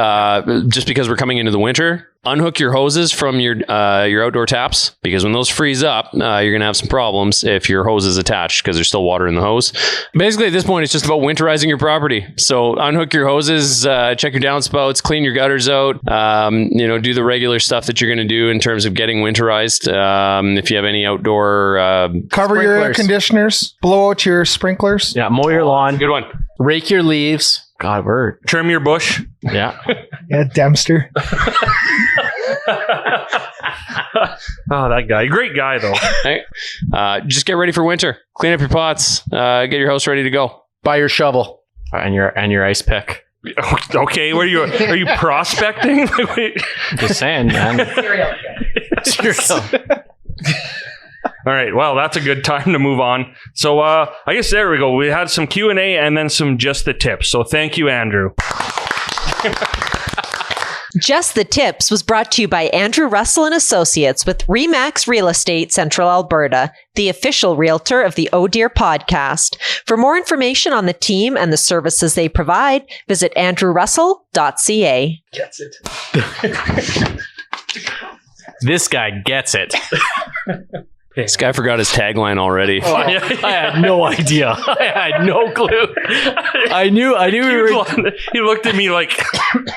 just because we're coming into the winter, unhook your hoses from your outdoor taps, because when those freeze up, you're going to have some problems if your hose is attached because there's still water in the hose. Basically, at this point, it's just about winterizing your property. So unhook your hoses, check your downspouts, clean your gutters out, do the regular stuff that you're going to do in terms of getting winterized. If you have any outdoor Cover your air Sprinklers. conditioners. Blow out your sprinklers. Yeah, mow your lawn. Good one. Rake your leaves. God, word. Trim your bush. Yeah. Yeah, Dempster. Oh, that guy. Great guy, though. Hey, just get ready for winter. Clean up your pots. Get your house ready to go. Buy your shovel. And your ice pick. Okay, what are you prospecting? Just saying, man. Cereal. All right, well, that's a good time to move on. So I guess there we go. We had some Q&A and then some Just the Tips. So thank you, Andrew. Just the Tips was brought to you by Andrew Russell and Associates with Remax Real Estate Central Alberta, the official realtor of the Oh Dear podcast. For more information on the team and the services they provide, visit andrewrussell.ca. Gets it. This guy gets it. This guy forgot his tagline already. Oh, I had no idea. I had no clue. I knew we were. He looked at me like,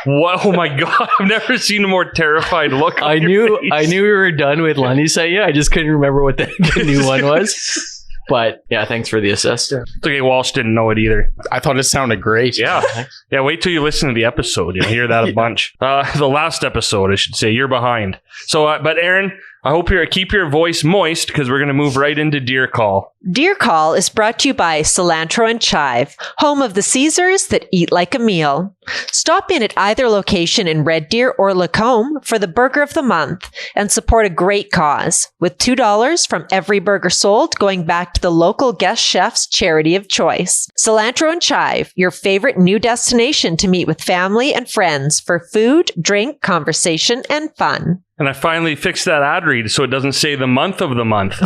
"What? Oh my god! I've never seen a more terrified look." I knew we were done with Lundy set. Yeah, I just couldn't remember what the new one was. But yeah, thanks for the assist. It's okay. Walsh didn't know it either. I thought it sounded great. Yeah. Wait till you listen to the episode. You'll hear that a bunch. The last episode, I should say. You're behind. So, but Aaron, I hope you keep your voice moist because we're going to move right into Deer Call. Deer Call is brought to you by Cilantro and Chive, home of the Caesars that eat like a meal. Stop in at either location in Red Deer or Lacombe for the Burger of the Month and support a great cause, with $2 from every burger sold going back to the local guest chef's charity of choice. Cilantro and Chive, your favorite new destination to meet with family and friends for food, drink, conversation, and fun. And I finally fixed that ad read so it doesn't say the month of the month.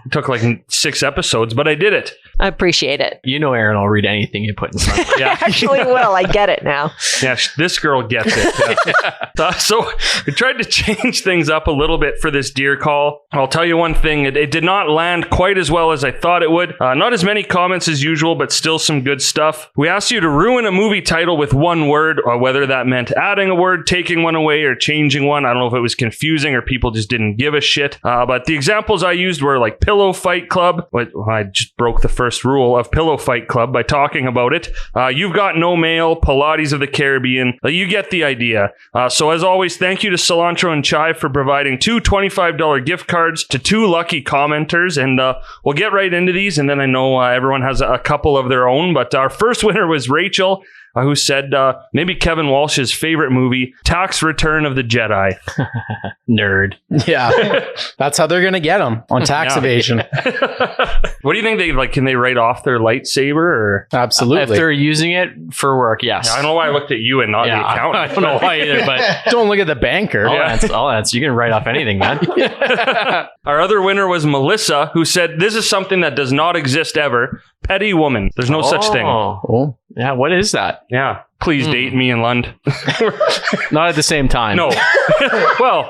It took like 6 episodes, but I did it. I appreciate it. You know, Aaron, I'll read anything you put in front of me. Yeah. Actually will. I get it now. Yeah, this girl gets it. Yeah. So we tried to change things up a little bit for this Deer Call. I'll tell you one thing. It did not land quite as well as I thought it would. Not as many comments as usual, but still some good stuff. We asked you to ruin a movie title with one word, or whether that meant adding a word, taking one away, or changing one. I don't know if it was confusing or people just didn't give a shit. But the examples I used were like Pillow Fight Club. I just broke the first rule of Pillow Fight Club by talking about it. You've Got No Mail, Pilates of the Caribbean. You get the idea. So as always, thank you to Cilantro and Chive for providing 2 $25 gift cards to 2 lucky commenters. And we'll get right into these. And then I know everyone has a couple of their own. But our first winner was Rachel, who said maybe Kevin Walsh's favorite movie, Tax Return of the Jedi. Nerd. Yeah. That's how they're going to get them on tax evasion. What do you think can they write off their lightsaber or? Absolutely. If they're using it for work, yes. Yeah, I don't know why I looked at you and not the accountant. I don't know why either, but don't look at the banker. I'll answer. You can write off anything, man. Our other winner was Melissa, who said, this is something that does not exist ever. Petty woman. There's no such thing. Oh. Yeah, what is that? Yeah. Please date me in Lund. Not at the same time. No. Well,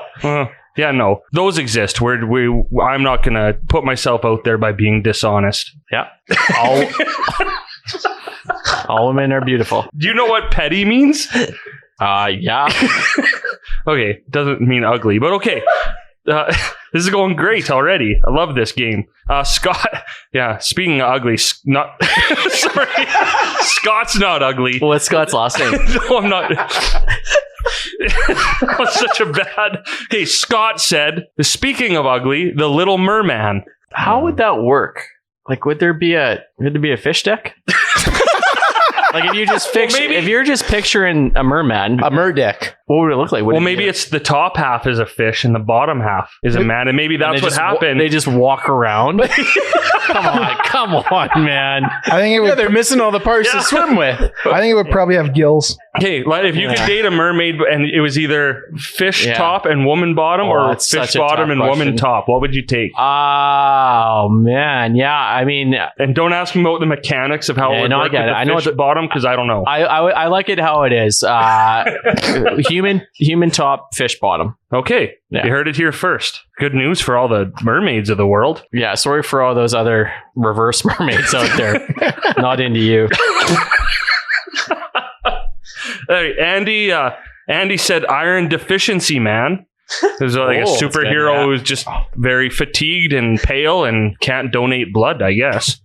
yeah, no. Those exist. I'm not going to put myself out there by being dishonest. Yeah. All women are beautiful. Do you know what petty means? Yeah. Okay. Doesn't mean ugly, but okay. This is going great already. I love this game. Scott, yeah, speaking of ugly, sorry. Scott's not ugly. What's Scott's last name? No, I'm not. That was such a bad. Okay, Scott said, speaking of ugly, the Little Merman. How would that work? Like, would there be a fish deck? Like if you're just picturing a merman, a merdick, what would it look like? Maybe it's the top half is a fish and the bottom half is a man, and maybe that's what happened. They just walk around. Come on, man. I think it would. They're missing all the parts to swim with. I think it would probably have gills. Okay, if you could date a mermaid and it was either fish top and woman bottom, or fish bottom and woman top, what would you take? Oh man, yeah. I mean, and don't ask me about the mechanics of how it would work with the fish bottom, because I don't know. I like it how it is. Human top, fish bottom. Okay, you heard it here first. Good news for all the mermaids of the world. Yeah, sorry for all those other reverse mermaids out there. Not into you. Hey, Andy said iron deficiency man. There's like a Oh, superhero that's good, who's just very fatigued and pale and can't donate blood, I guess.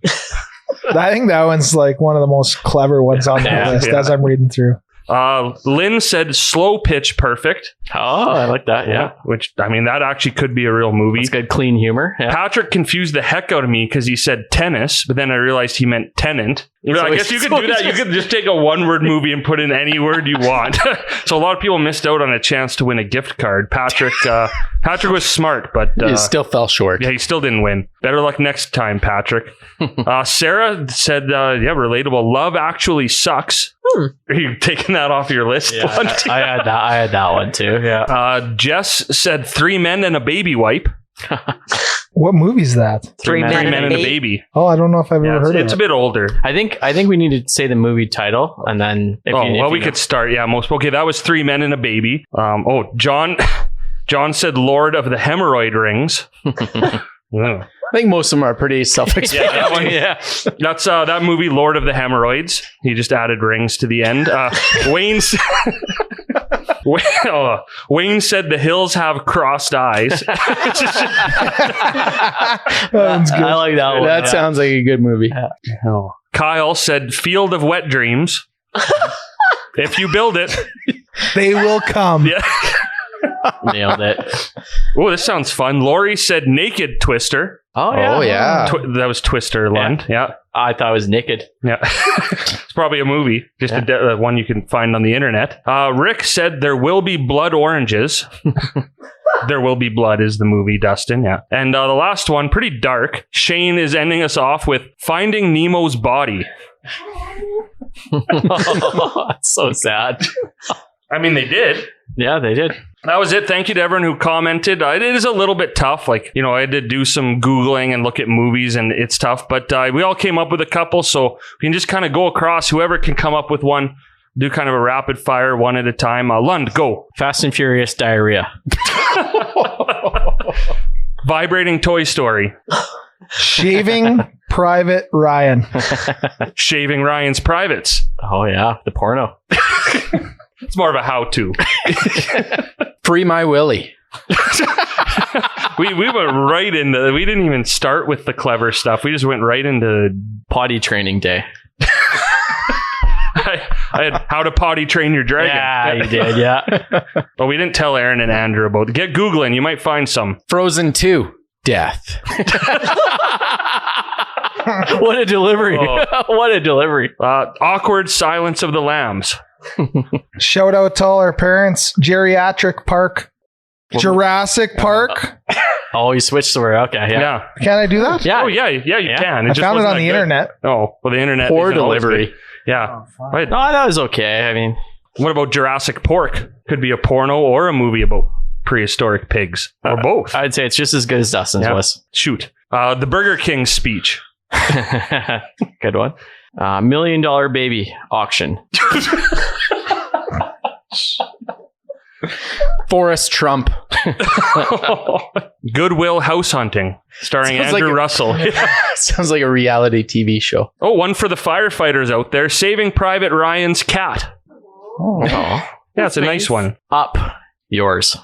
I think that one's like one of the most clever ones on the list as I'm reading through. Lynn said slow pitch perfect. Oh, I like that. Yeah. Which, I mean, that actually could be a real movie. It's good, clean humor. Yeah. Patrick confused the heck out of me because he said tennis, but then I realized he meant tenant. I guess you could do that. You could just take a one-word movie and put in any word you want. So a lot of people missed out on a chance to win a gift card. Patrick was smart, but he still fell short. Yeah, he still didn't win. Better luck next time, Patrick. Sarah said, relatable. Love Actually Sucks. Are you taking that off your list? Yeah, I had that one too. Yeah. Jess said 3 men and a baby wipe. What movie's that? Three men and a baby. Oh, I don't know if I've ever heard of it. It's a bit older. I think we need to say the movie title and then we could start. Yeah, okay, that was 3 men and a baby. John said Lord of the Hemorrhoid Rings. I think most of them are pretty self-explanatory. That's that movie, Lord of the Hemorrhoids. He just added rings to the end. Wayne said The Hills Have Crossed Eyes. I like that one. That sounds like a good movie. Kyle said Field of Wet Dreams. If you build it, they will come. Yeah. Nailed it. Oh, this sounds fun. Lori said Naked Twister. Oh yeah. That was Twister Lund. Yeah. I thought it was Naked. Yeah. It's probably a movie. Just a one you can find on the internet. Rick said There Will Be Blood Oranges. There Will Be Blood is the movie, Dustin. Yeah. And the last one, pretty dark. Shane is ending us off with Finding Nemo's Body. That's so sad. I mean, they did. Yeah, they did. That was it. Thank you to everyone who commented. It is a little bit tough. I had to do some Googling and look at movies, and it's tough. But we all came up with a couple, so we can just kind of go across. Whoever can come up with one, do kind of a rapid fire, one at a time. Lund, go. Fast and Furious Diarrhea. Vibrating Toy Story. Shaving Private Ryan. Shaving Ryan's Privates. Oh, yeah. The porno. It's more of a how-to. Free My Willie. we went right into. We didn't even start with the clever stuff. We just went right into potty training day. I had How to Potty Train Your Dragon. Yeah, you did. Yeah. But we didn't tell Aaron and Andrew about it. Get Googling. You might find some. Frozen 2. Death. What a delivery. What a delivery. Awkward Silence of the Lambs. Shout out to all our parents. Geriatric Park. Jurassic Park. Oh, you switched the word. Okay, yeah. Can I do that? Yeah. Oh, yeah, you can. I found it on the internet. Oh, well, the internet. Poor delivery. Yeah. No, that was okay. I mean, what about Jurassic Pork? Could be a porno or a movie about prehistoric pigs, or both. I'd say it's just as good as Dustin's was. Shoot. The Burger King speech. Good one. $1 million baby auction. Forrest Trump. Goodwill House Hunting, starring Andrew Russell. Sounds like a reality TV show. Oh, one for the firefighters out there. Saving Private Ryan's Cat. Oh. Yeah, it's a nice one. Up yours.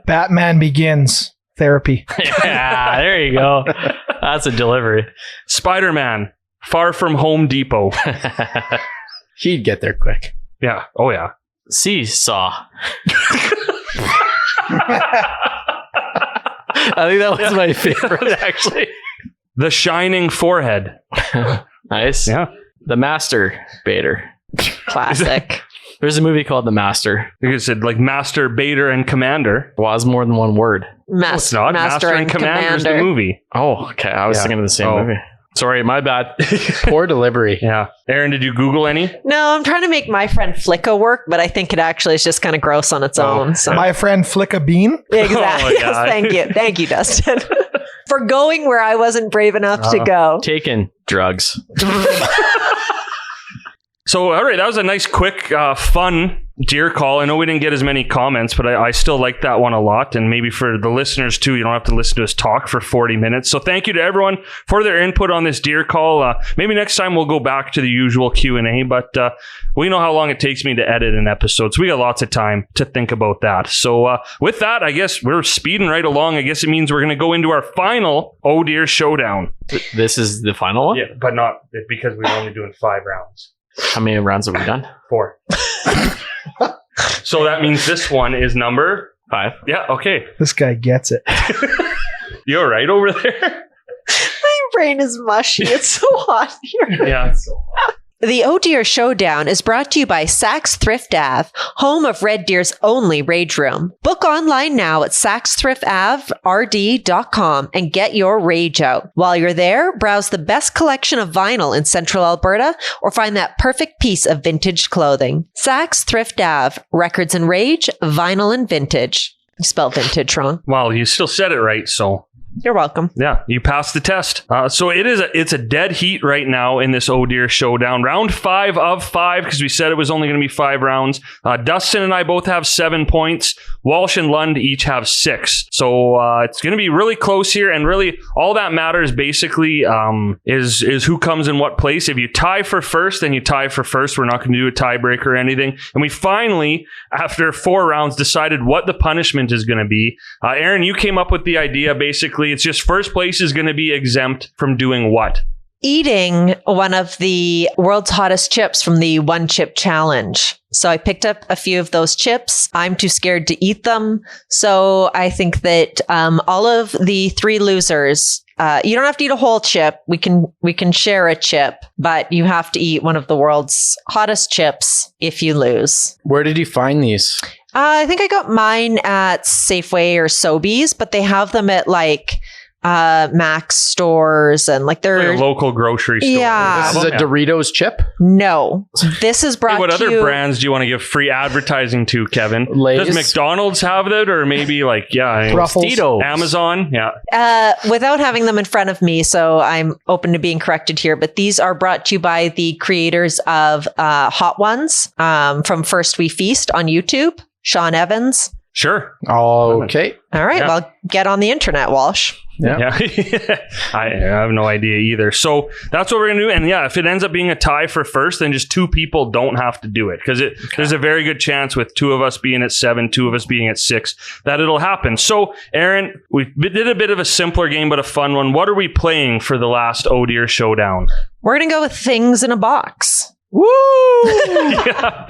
Batman Begins. Therapy. Yeah, there you go. That's a delivery. Spider-Man. Far From Home Depot. He'd get there quick. Yeah. Oh, yeah. Seesaw. I think that was my favorite, actually. The Shining Forehead. Nice. Yeah. The Master Baiter. Classic. There's a movie called The Master. You said like Master Baiter and Commander. Well, it's more than one word. It's not. Master and Commander is the movie. Oh, okay. I was thinking of the same movie. Sorry, my bad. Poor delivery. Yeah. Aaron, did you Google any? No, I'm trying to make My Friend Flicka work, but I think it actually is just kind of gross on its own. So. My Friend Flicka Bean? Exactly. Yes, thank you. Thank you, Dustin. For going where I wasn't brave enough to go. Taking drugs. So, all right, that was a nice, quick, fun deer call. I know we didn't get as many comments, but I still like that one a lot. And maybe for the listeners too, you don't have to listen to us talk for 40 minutes. So thank you to everyone for their input on this deer call. Maybe next time we'll go back to the usual Q&A, but we know how long it takes me to edit an episode. So we got lots of time to think about that. So with that, I guess we're speeding right along. I guess it means we're going to go into our final Oh Dear Showdown. This is the final one? Yeah, but not because we're only doing 5 rounds. How many rounds have we done? 4. So that means this one is number 5. Yeah, okay. This guy gets it. You all right over there? My brain is mushy. It's so hot here. Yeah, it's so hot. The Oh Dear Showdown is brought to you by Saks Thrift Ave, home of Red Deer's only Rage Room. Book online now at saxthriftavrd.com and get your rage out. While you're there, browse the best collection of vinyl in Central Alberta or find that perfect piece of vintage clothing. Saks Thrift Ave, records and rage, vinyl and vintage. You spelled vintage wrong. Well, you still said it right, so... You're welcome. Yeah, you passed the test. So it's a dead heat right now in this Oh Dear Showdown. Round 5 of 5, because we said it was only going to be 5 rounds. Dustin and I both have 7 points. Walsh and Lund each have 6. So it's going to be really close here, and really all that matters basically is who comes in what place. If you tie for first, then you tie for first. We're not going to do a tiebreaker or anything. And we finally, after 4 rounds, decided what the punishment is going to be. Aaron, you came up with the idea. Basically, it's just first place is going to be exempt from doing what? Eating one of the world's hottest chips from the One Chip Challenge. So I picked up a few of those chips. I'm too scared to eat them. So I think that all of the 3 losers, you don't have to eat a whole chip. We can share a chip, but you have to eat one of the world's hottest chips if you lose. Where did you find these? I think I got mine at Safeway or Sobeys, but they have them at like Max stores and like they're like a local grocery store. Yeah. This is a Doritos chip? No. This is brought Hey, what to other you. brands do you want to give free advertising to, Kevin? Lay's? Does McDonald's have that, or maybe like Ruffles. Tito's. Amazon? Yeah. Without having them in front of me, so I'm open to being corrected here, but these are brought to you by the creators of Hot Ones from First We Feast on YouTube, Sean Evans. Sure. Okay. All right, Yeah. well, get on the internet, Walsh. Yeah. I have no idea either. So that's what we're going to do. And yeah, if it ends up being a tie for first, then just 2 people don't have to do it, because there's a very good chance with 2 of us being at 7, 2 of us being at 6, that it'll happen. So Aaron, we did a bit of a simpler game, but a fun one. What are we playing for the last Oh Dear Showdown? We're going to go with things in a box. Woo! Yeah.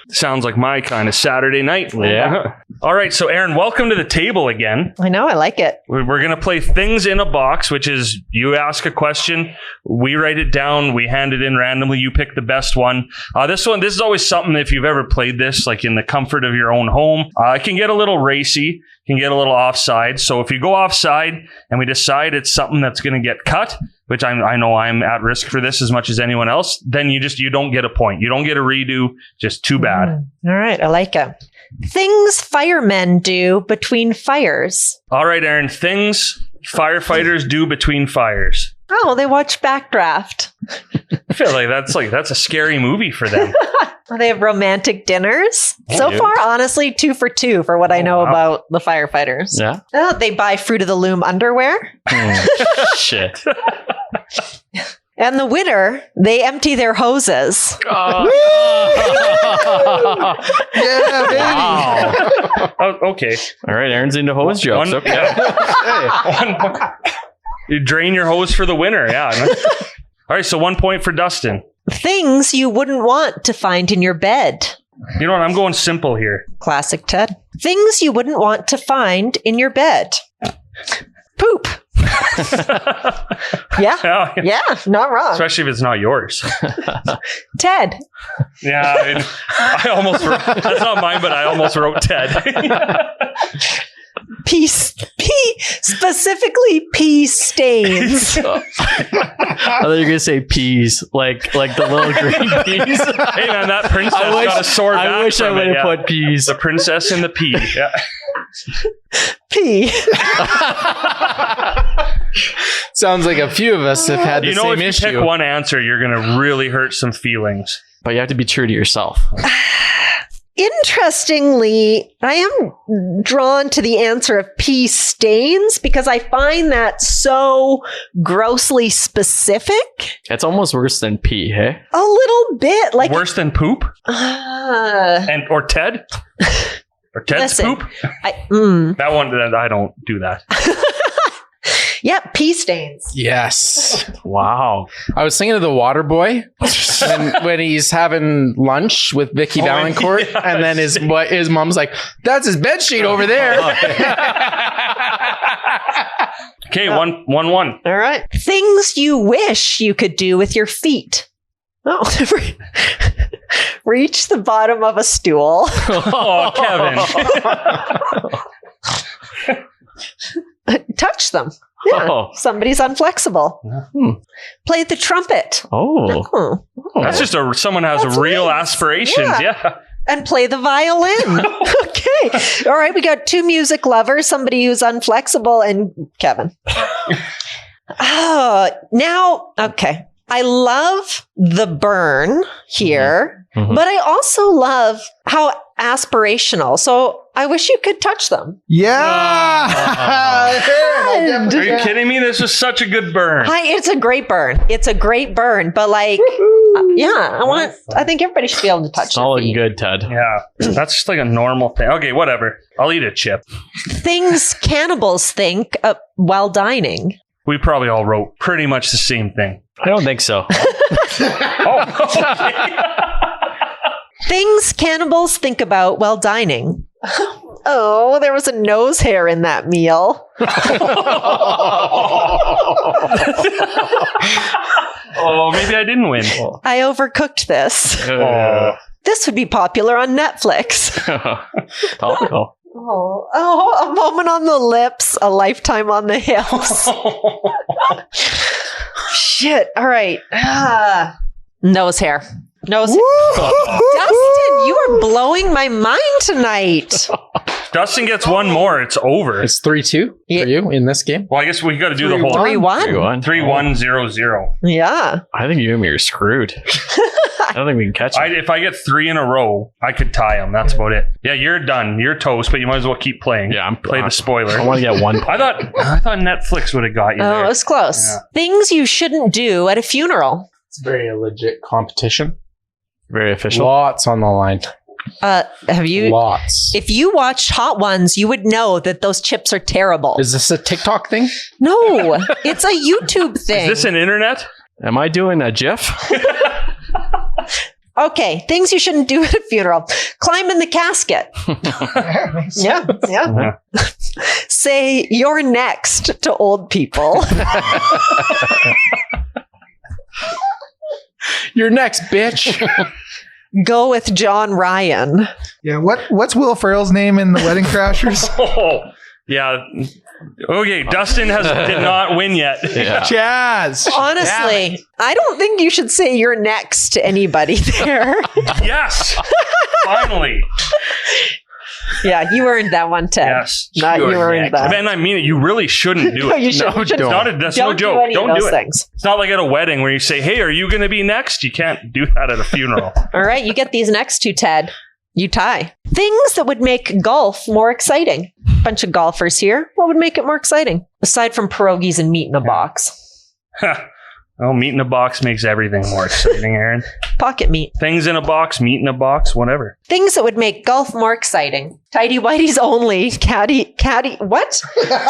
Sounds like my kind of Saturday night. Yeah. All right. So Aaron, welcome to the table again. I know, I like it. We're going to play things in a box, which is you ask a question, we write it down, we hand it in randomly, you pick the best one. This is always something, if you've ever played this, like in the comfort of your own home, it can get a little racy, can get a little offside. So if you go offside and we decide it's something that's going to get cut, which I know I'm at risk for this as much as anyone else, then you don't get a point. You don't get a redo. Just too bad. All right, I like it. Things firemen do between fires. All right, Aaron. Things firefighters do between fires. Oh, they watch Backdraft. I feel like that's a scary movie for them. They have romantic dinners. Oh, So yeah. far, honestly, 2 for 2 for what I know about the firefighters. Yeah. Oh, they buy Fruit of the Loom underwear. Shit. And the winter, they empty their hoses. Yeah, baby. Wow. Oh, okay. All right, Aaron's into hose jokes. Okay. Yeah. You drain your hose for the winter. Yeah. All right. So 1 point for Dustin. Things you wouldn't want to find in your bed. You know what? I'm going simple here. Classic Ted. Things you wouldn't want to find in your bed. Poop. Yeah. Yeah, not wrong. Especially if it's not yours. Ted. Yeah. I almost wrote, that's not mine, but I almost wrote Ted. Specifically pea stains. I thought you were gonna say peas, like the little green peas. Hey man, that princess got a sore back. I wish I would have put peas. The princess and the pea. Yeah. Pea. Sounds like a few of us have had the same if you issue. pick one answer, you're gonna really hurt some feelings. But you have to be true to yourself. Interestingly, I am drawn to the answer of pee stains because I find that so grossly specific. It's almost worse than pee, hey? A little bit. Like Worse than poop? Or Ted? Or Ted's Listen, poop? that one, I don't do that. Yeah, pee stains. Yes. Wow. I was thinking of the water boy when he's having lunch with Vicky Valancourt, yes. and then his mom's like, "That's his bed sheet over there." Okay, 1-1. All right. Things you wish you could do with your feet. Oh, reach the bottom of a stool. Oh, Kevin. Touch them. Yeah. Somebody's unflexible. Play the trumpet. Oh. That's just someone has real aspirations. Yeah. And play the violin. Okay. All right. We got 2 music lovers, somebody who's unflexible, and Kevin. Now, okay. I love the burn here, but I also love how aspirational. So I wish you could touch them. Yeah. Are you kidding me? This was such a good burn. It's a great burn. It's a great burn, but like, I think everybody should be able to touch It's all their feet. good, Ted. Yeah. That's just like a normal thing. Okay, whatever. I'll eat a chip. Things cannibals think while dining. We probably all wrote pretty much the same thing. I don't think so. Things cannibals think about while dining. Oh, there was a nose hair in that meal. Oh, maybe I didn't win. I overcooked this. This would be popular on Netflix. Topical. Oh, a moment on the lips, a lifetime on the hills. Shit. All right. Nose hair. Dustin, you are blowing my mind tonight. Dustin gets one more. It's over. It's 3-2 for you in this game. Well, I guess we got to do the whole 3-1. 3-1-0-0. Yeah. I think you and me are screwed. I don't think we can catch it. If I get 3 in a row, I could tie them. That's about it. Yeah, you're done. You're toast, but you might as well keep playing. Yeah, play the spoiler. I want to get one. I thought Netflix would have got you. Oh, it was close. Yeah. Things you shouldn't do at a funeral. It's very a legit competition. Very official. Lots on the line. Have you? Lots. If you watched Hot Ones, you would know that those chips are terrible. Is this a TikTok thing? No, it's a YouTube thing. Is this an internet? Am I doing a GIF? Okay, things you shouldn't do at a funeral. Climb in the casket. Yeah. Say you're next to old people. You're next, bitch. Go with John Ryan. Yeah, what's Will Ferrell's name in The Wedding Crashers? Yeah. Okay, Dustin did not win yet. Yeah. Chaz. Honestly, I don't think you should say you're next to anybody there. Yes. Finally. Yeah, you earned that one, Ted. Yes. You earned that. Man, I mean it. You really shouldn't do No, it. you shouldn't. That's no joke. Don't do it. Things. It's not like at a wedding where you say, "Hey, are you going to be next?" You can't do that at a funeral. All right, you get these next two, Ted. You tie. Things that would make golf more exciting. Bunch of golfers here. What would make it more exciting? Aside from pierogies and meat in a box. Well, meat in a box makes everything more exciting, Aaron. Pocket meat. Things in a box, meat in a box, whatever. Things that would make golf more exciting. Tidy Whitey's only what?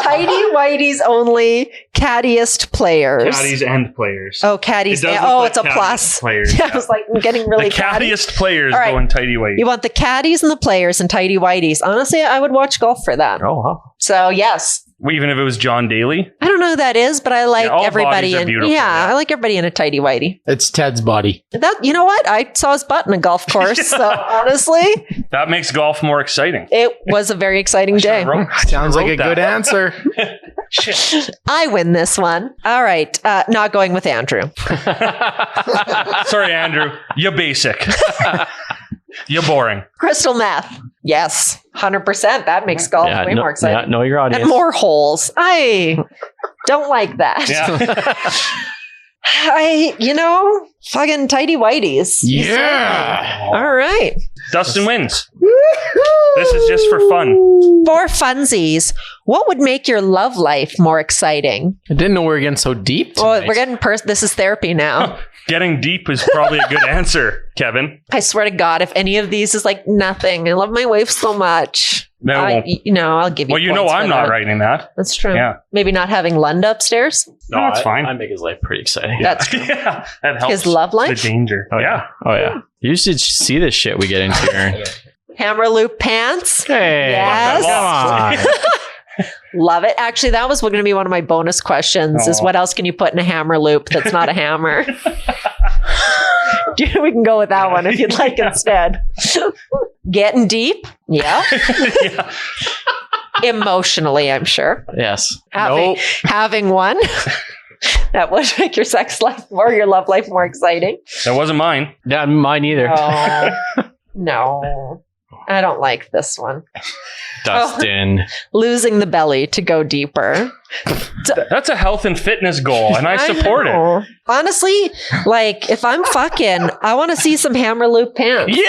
Tidy Whitey's only caddiest players. Caddies and players. Oh, caddies. It's a plus. Players, I was like, I'm getting really the caddiest players All right. go in Tidy Whitey. You want the caddies and the players and Tidy Whitey's. Honestly, I would watch golf for that. Oh, wow. So, yes. Even if it was John Daly? I don't know who that is, but I like all everybody bodies are in. beautiful, I like everybody in a Tidy Whitey. It's Ted's body. You know what? I saw his butt in a golf course. So honestly, that makes golf more exciting. It was a very exciring day. Sounds like a good answer. I win this one. All right. Not going with Andrew. Sorry, Andrew. You're basic. You're boring. Crystal meth. Yes. 100%. That makes golf way more exciting. Yeah, know your audience. And more holes. I don't like that. Yeah. Fucking tighty whities. Yeah. All right. Dustin wins. This is just for fun. For funsies, what would make your love life more exciting? I didn't know we were getting so deep tonight. Well, we're getting this is therapy now. Getting deep is probably a good answer, Kevin. I swear to God, if any of these is like nothing, I love my wife so much. No, I'll give you. well, you know points for I'm not that. writing that. That's true. Yeah. Maybe not having Lund upstairs. No, that's fine. I make his life pretty exciting. That's true. Yeah, that helps. His love life? The danger. Oh yeah. Oh yeah. You should see this shit we get into, Aaron. Hammer loop pants. Hey. Yes. Come on. Love it. Actually, that was going to be one of my bonus questions is what else can you put in a hammer loop that's not a hammer? We can go with that one if you'd like instead. Getting deep. Yeah. Yeah. Emotionally, I'm sure. Yes. Having one. That would make your sex life or your love life more exciting. That wasn't mine. Yeah, mine either. No. I don't like this one. Dustin. Losing the belly to go deeper. That's a health and fitness goal, and I support it. Honestly, like if I'm fucking, I want to see some hammer loop pants. Yeah!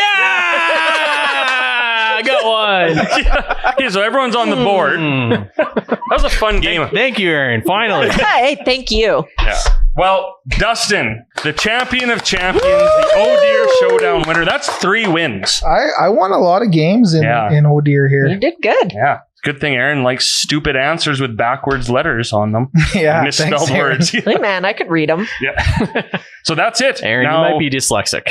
I got one. Yeah. Okay, so everyone's on the board. That was a fun game. Thank you, Aaron. Finally. Hey, thank you. Yeah. Well, Dustin, the champion of champions, the Oh Dear Showdown winner. That's 3 wins. I won a lot of games in Oh Dear here. You did good. Yeah. Good thing Aaron likes stupid answers with backwards letters on them. Yeah. Misspelled thanks, Aaron. words. Hey, man, I could read them. Yeah. So that's it. Aaron, now, you might be dyslexic.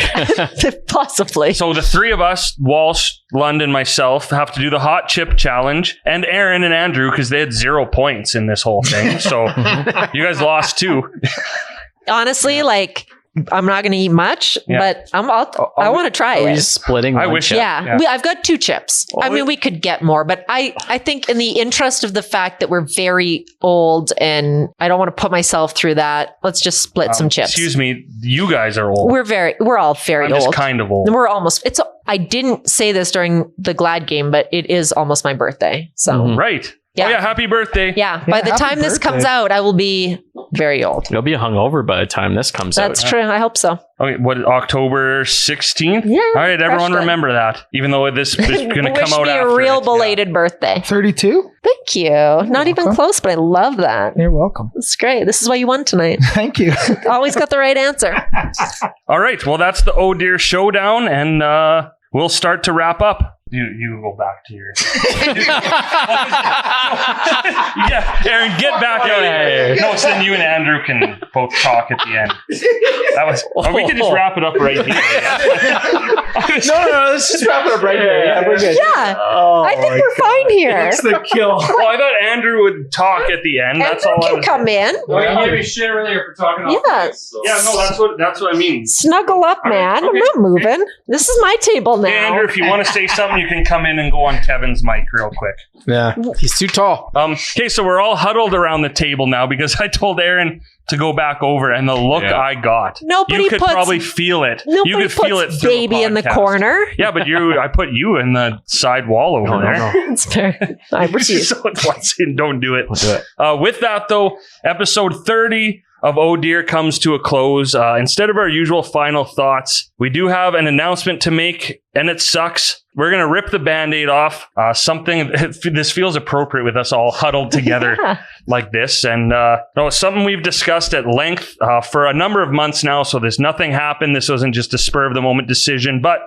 Possibly. So the 3 of us, Walsh, Lund, and myself, have to do the hot chip challenge, and Aaron and Andrew, because they had 0 points in this whole thing. So you guys lost 2. Honestly, like I'm not going to eat much, but I want to try Are we it. just splitting? I one wish. chip? Yeah. I've got 2 chips. I mean, we could get more, but I think in the interest of the fact that we're very old and I don't want to put myself through that, let's just split some chips. Excuse me, you guys are old. We're all very I'm old. just kind of old. We're almost, I didn't say this during the Glad game, but it is almost my birthday. So, Right. Yeah. Oh yeah, happy birthday. yeah, by the happy time this comes birthday. out, I will be very old. You'll be hungover by the time this comes out. That's true. I hope so. Okay, what, October 16th? Yeah, All right, everyone crushed it. remember that, even though this is going to Wish come out me after a real it. belated birthday. 32? Thank you. Not even welcome. close, but I love that. You're welcome. It's great. This is why you won tonight. Thank you. Always got the right answer. All right, well, that's the Oh Dear Showdown, and we'll start to wrap up. You go back to your... Yeah, Aaron, get back out of here. No, so then you and Andrew can both talk at the end. That was... Oh, we could just wrap it up right here. No, let's just wrap it up right here. Yeah, we're good. Yeah. I think we're fine here. It's the kill. Well, I thought Andrew would talk at the end. That's all I Andrew was... can come in. Well, you gave me shit earlier for talking off Yeah. mic, so. Yeah, no, that's what I mean. Snuggle up, man. I'm not moving. This is my table now. Hey, Andrew, if you want to say something, you can come in and go on Kevin's mic real quick. Yeah, he's too tall. Okay, so we're all huddled around the table now because I told Aaron to go back over, and the look I got. Nobody you could puts- probably feel it. Nobody You could feel it puts through a baby in the podcast. corner. Yeah, but I put you in the side wall over there. It's fair. I refuse. So it's one saying, don't do it. With that, though, episode 30 of Oh Dear comes to a close. Instead of our usual final thoughts, we do have an announcement to make, and it sucks. We're going to rip the Band-Aid off. This feels appropriate with us all huddled together like this. And it's something we've discussed at length for a number of months now. So there's nothing happened. This wasn't just a spur of the moment decision, but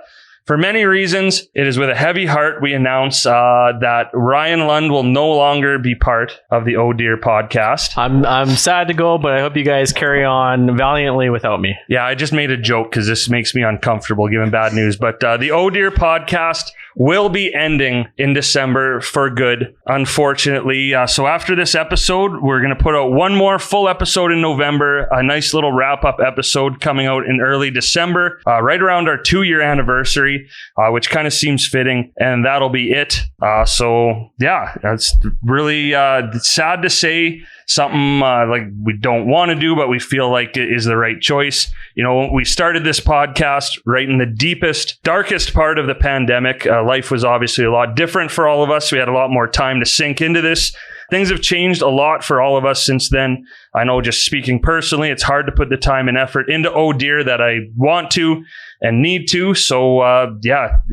for many reasons, it is with a heavy heart we announce that Ryan Lund will no longer be part of the Oh Dear podcast. I'm sad to go, but I hope you guys carry on valiantly without me. Yeah, I just made a joke because this makes me uncomfortable giving bad news. But the Oh Dear podcast will be ending in December for good, unfortunately. So after this episode, we're going to put out one more full episode in November, a nice little wrap-up episode coming out in early December, right around our 2-year anniversary, which kind of seems fitting, and that'll be it. So yeah, that's really sad to say. Something like we don't want to do, but we feel like it is the right choice. You know, we started this podcast right in the deepest, darkest part of the pandemic. Life was obviously a lot different for all of us. We had a lot more time to sink into this. things have changed a lot for all of us since then. I know, just speaking personally, it's hard to put the time and effort into Oh Dear that I want to and need to. So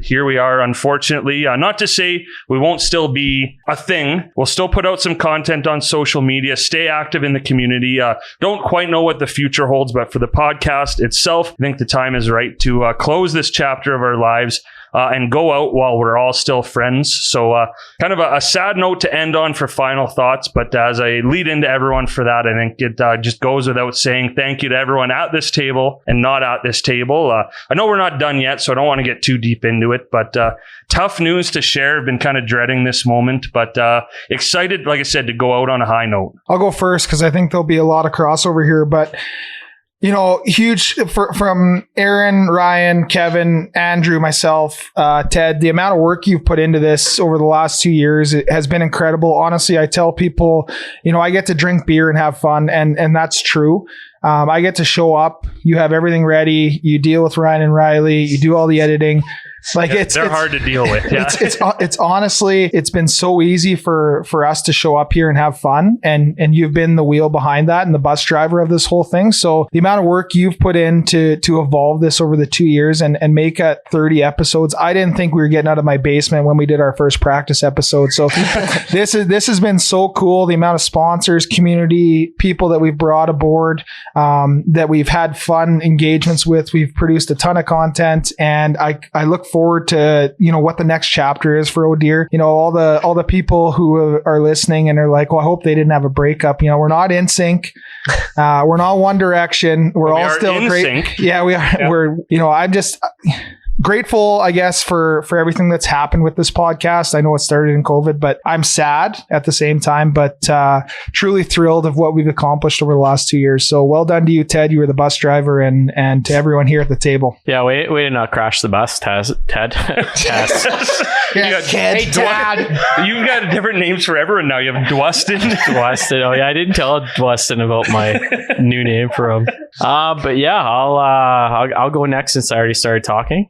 here we are, unfortunately. Not to say we won't still be a thing. We'll still put out some content on social media, stay active in the community. Don't quite know what the future holds, but for the podcast itself, I think the time is right to close this chapter of our lives and go out while we're all still friends. So kind of a sad note to end on for final thoughts. But as I lead into everyone for that, I think it just goes without saying thank you to everyone at this table and not at this table. I know we're not done yet, so I don't want to get too deep into it, but tough news to share. I've been kind of dreading this moment, but excited, like I said, to go out on a high note. I'll go first because I think there'll be a lot of crossover here, but huge from Aaron, Ryan, Kevin, Andrew, myself, Ted, the amount of work you've put into this over the last 2 years has been incredible. Honestly, I tell people, I get to drink beer and have fun, and that's true. I get to show up. You have everything ready. You deal with Ryan and Riley. You do all the editing. They're hard to deal with. Yeah. It's honestly, it's been so easy for us to show up here and have fun. And you've been the wheel behind that and the bus driver of this whole thing. So the amount of work you've put in to evolve this over the 2 years and make it 30 episodes. I didn't think we were getting out of my basement when we did our first practice episode. So this has been so cool. The amount of sponsors, community, people that we've brought aboard, that we've had fun engagements with. We've produced a ton of content, and I look forward to what the next chapter is for Oh Dear. All the people who are listening and are like, well, I hope they didn't have a breakup. We're not in sync. We're not One Direction. We're all still great. Sync. Yeah, we are. Yeah. We're I'm just grateful, I guess, for everything that's happened with this podcast. I know it started in COVID, but I'm sad at the same time, but truly thrilled of what we've accomplished over the last 2 years. So well done to you, Ted. You were the bus driver, and to everyone here at the table. Yeah, we did not crash the bus, Ted. Hey, Dad. You've got different names for everyone now. You have Dwustin. Dwustin. Oh yeah, I didn't tell Dwustin about my new name for him. But yeah, I'll go next since I already started talking.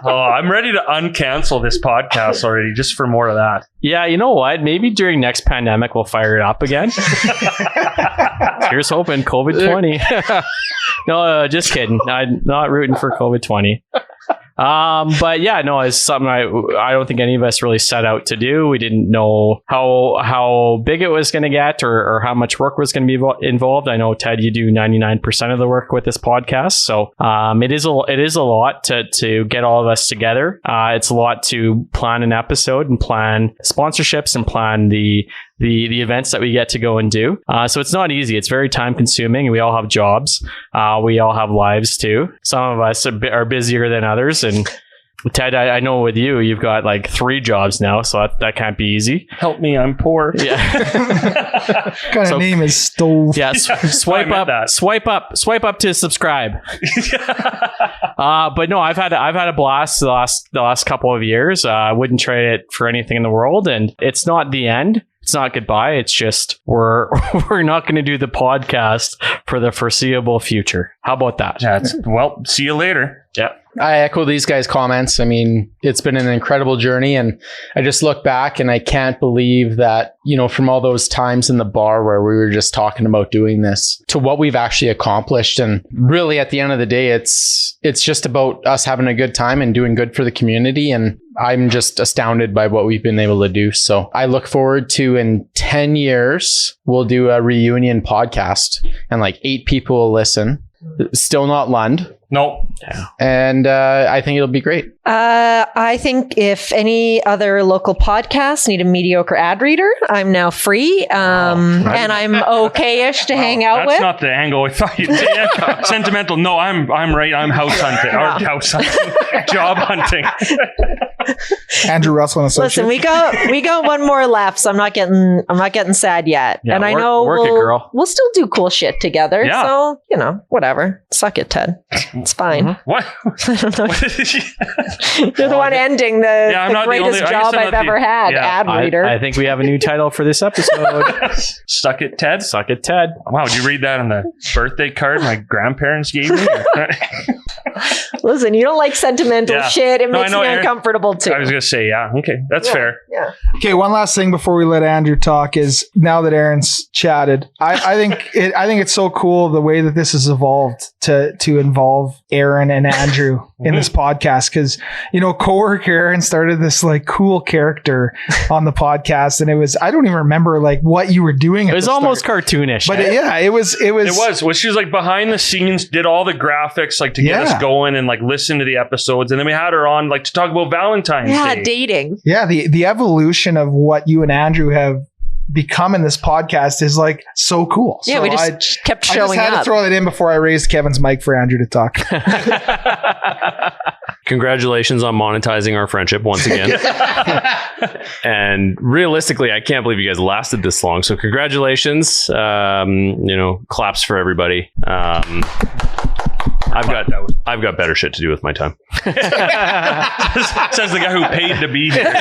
I'm ready to uncancel this podcast already, just for more of that. Yeah, you know what? Maybe during next pandemic we'll fire it up again. Here's hoping. COVID-20. No, just kidding. I'm not rooting for COVID-20. But yeah, no, it's something I don't think any of us really set out to do. We didn't know how big it was going to get or how much work was going to be involved. I know, Ted, you do 99% of the work with this podcast. So, it is a lot to get all of us together. It's a lot to plan an episode and plan sponsorships and plan the events that we get to go and do. So it's not easy. It's very time consuming. We all have jobs. We all have lives too. Some of us are busier than others. And Ted, I know with you, you've got like 3 jobs now, so that can't be easy. Help me, I'm poor. Yeah. What kind of name is Stove? Yeah, swipe up to subscribe. But no, I've had a blast the last couple of years. I wouldn't trade it for anything in the world, and it's not the end. It's not goodbye. It's just we're not going to do the podcast for the foreseeable future. How about that? Well, see you later. Yeah. I echo these guys' comments. I mean, it's been an incredible journey, and I just look back and I can't believe that, from all those times in the bar where we were just talking about doing this to what we've actually accomplished. And really at the end of the day, it's just about us having a good time and doing good for the community. And I'm just astounded by what we've been able to do. So I look forward to, in 10 years, we'll do a reunion podcast and like 8 people will listen. Still not Lund. Nope. Yeah. And I think it'll be great. I think if any other local podcasts need a mediocre ad reader, I'm now free. And I'm okay-ish to hang out with. That's not the angle I thought you'd say. Yeah, sentimental. No, I'm right. I'm house hunting. Or house hunting. Job hunting. Andrew Russell and Associates. Listen, we got one more left, so I'm not getting sad yet. Yeah, and I know we'll still do cool shit together. Yeah. So, whatever. Suck it, Ted. It's fine. Mm-hmm. What? I don't know. You're the one ending the greatest job I've ever had, ad reader. I think we have a new title for this episode. Suck it, Ted? Suck it, Ted. Wow, did you read that on the birthday card my grandparents gave me? Listen, you don't like sentimental shit. It makes me Aaron, uncomfortable too. I was going to say, yeah. Okay. That's fair. Yeah. Okay, one last thing before we let Andrew talk is now that Aaron's chatted, I think it's so cool the way that this has evolved to involve Aaron and Andrew in this podcast, because coworker Aaron started this like cool character on the podcast, and it was, I don't even remember like what you were doing. It was almost cartoonish, but it was. Well, she was like behind the scenes, did all the graphics like to get us going and like listen to the episodes, and then we had her on like to talk about Valentine's Day. Dating. Yeah, the evolution of what you and Andrew have become in this podcast is like so cool. Yeah, so we just kept showing I just had up. to throw that in before I raised Kevin's mic for Andrew to talk. Congratulations on monetizing our friendship once again. And realistically, I can't believe you guys lasted this long. So congratulations. Claps for everybody. I've got better shit to do with my time. Says the guy who paid to be here.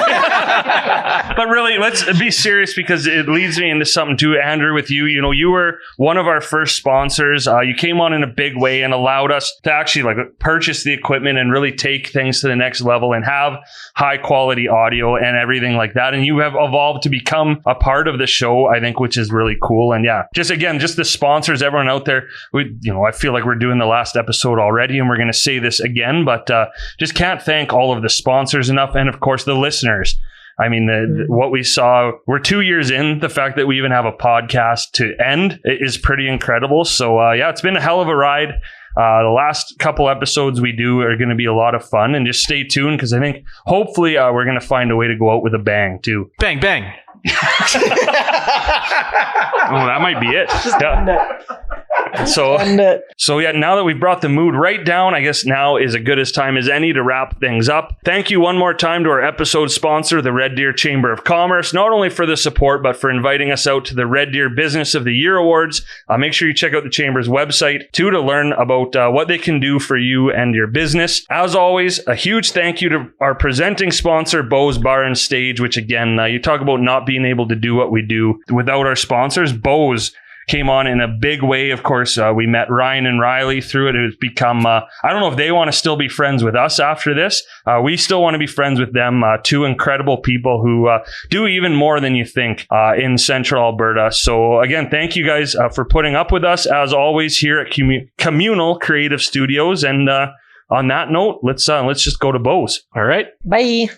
But really, let's be serious, because it leads me into something too, Andrew, with you. You were one of our first sponsors. You came on in a big way and allowed us to actually like purchase the equipment and really take things to the next level and have high quality audio and everything like that. And you have evolved to become a part of the show, I think, which is really cool. And yeah, just the sponsors, everyone out there, I feel like we're doing the last episode already, and we're going to say this again, but just can't thank all of the sponsors enough, and of course the listeners. I mean, what we saw, we're 2 years in. The fact that we even have a podcast to end is pretty incredible. So it's been a hell of a ride. The last couple episodes we do are going to be a lot of fun, and just stay tuned, because I think hopefully we're going to find a way to go out with a bang too. Bang, bang. Oh, that might be it. So now that we've brought the mood right down, I guess now is as good a time as any to wrap things up. Thank you one more time to our episode sponsor, the Red Deer Chamber of Commerce, not only for the support, but for inviting us out to the Red Deer Business of the Year Awards. Make sure you check out the Chamber's website too to learn about what they can do for you and your business. As always, a huge thank you to our presenting sponsor, Bo's Bar and Stage, which again, you talk about not being able to do what we do without our sponsors. Bo's came on in a big way. Of course, we met Ryan and Riley through it. It has become, I don't know if they want to still be friends with us after this. We still want to be friends with them. Two incredible people who do even more than you think in Central Alberta. So again, thank you guys for putting up with us as always here at Communal Creative Studios. And on that note, let's just go to Bo's. All right. Bye.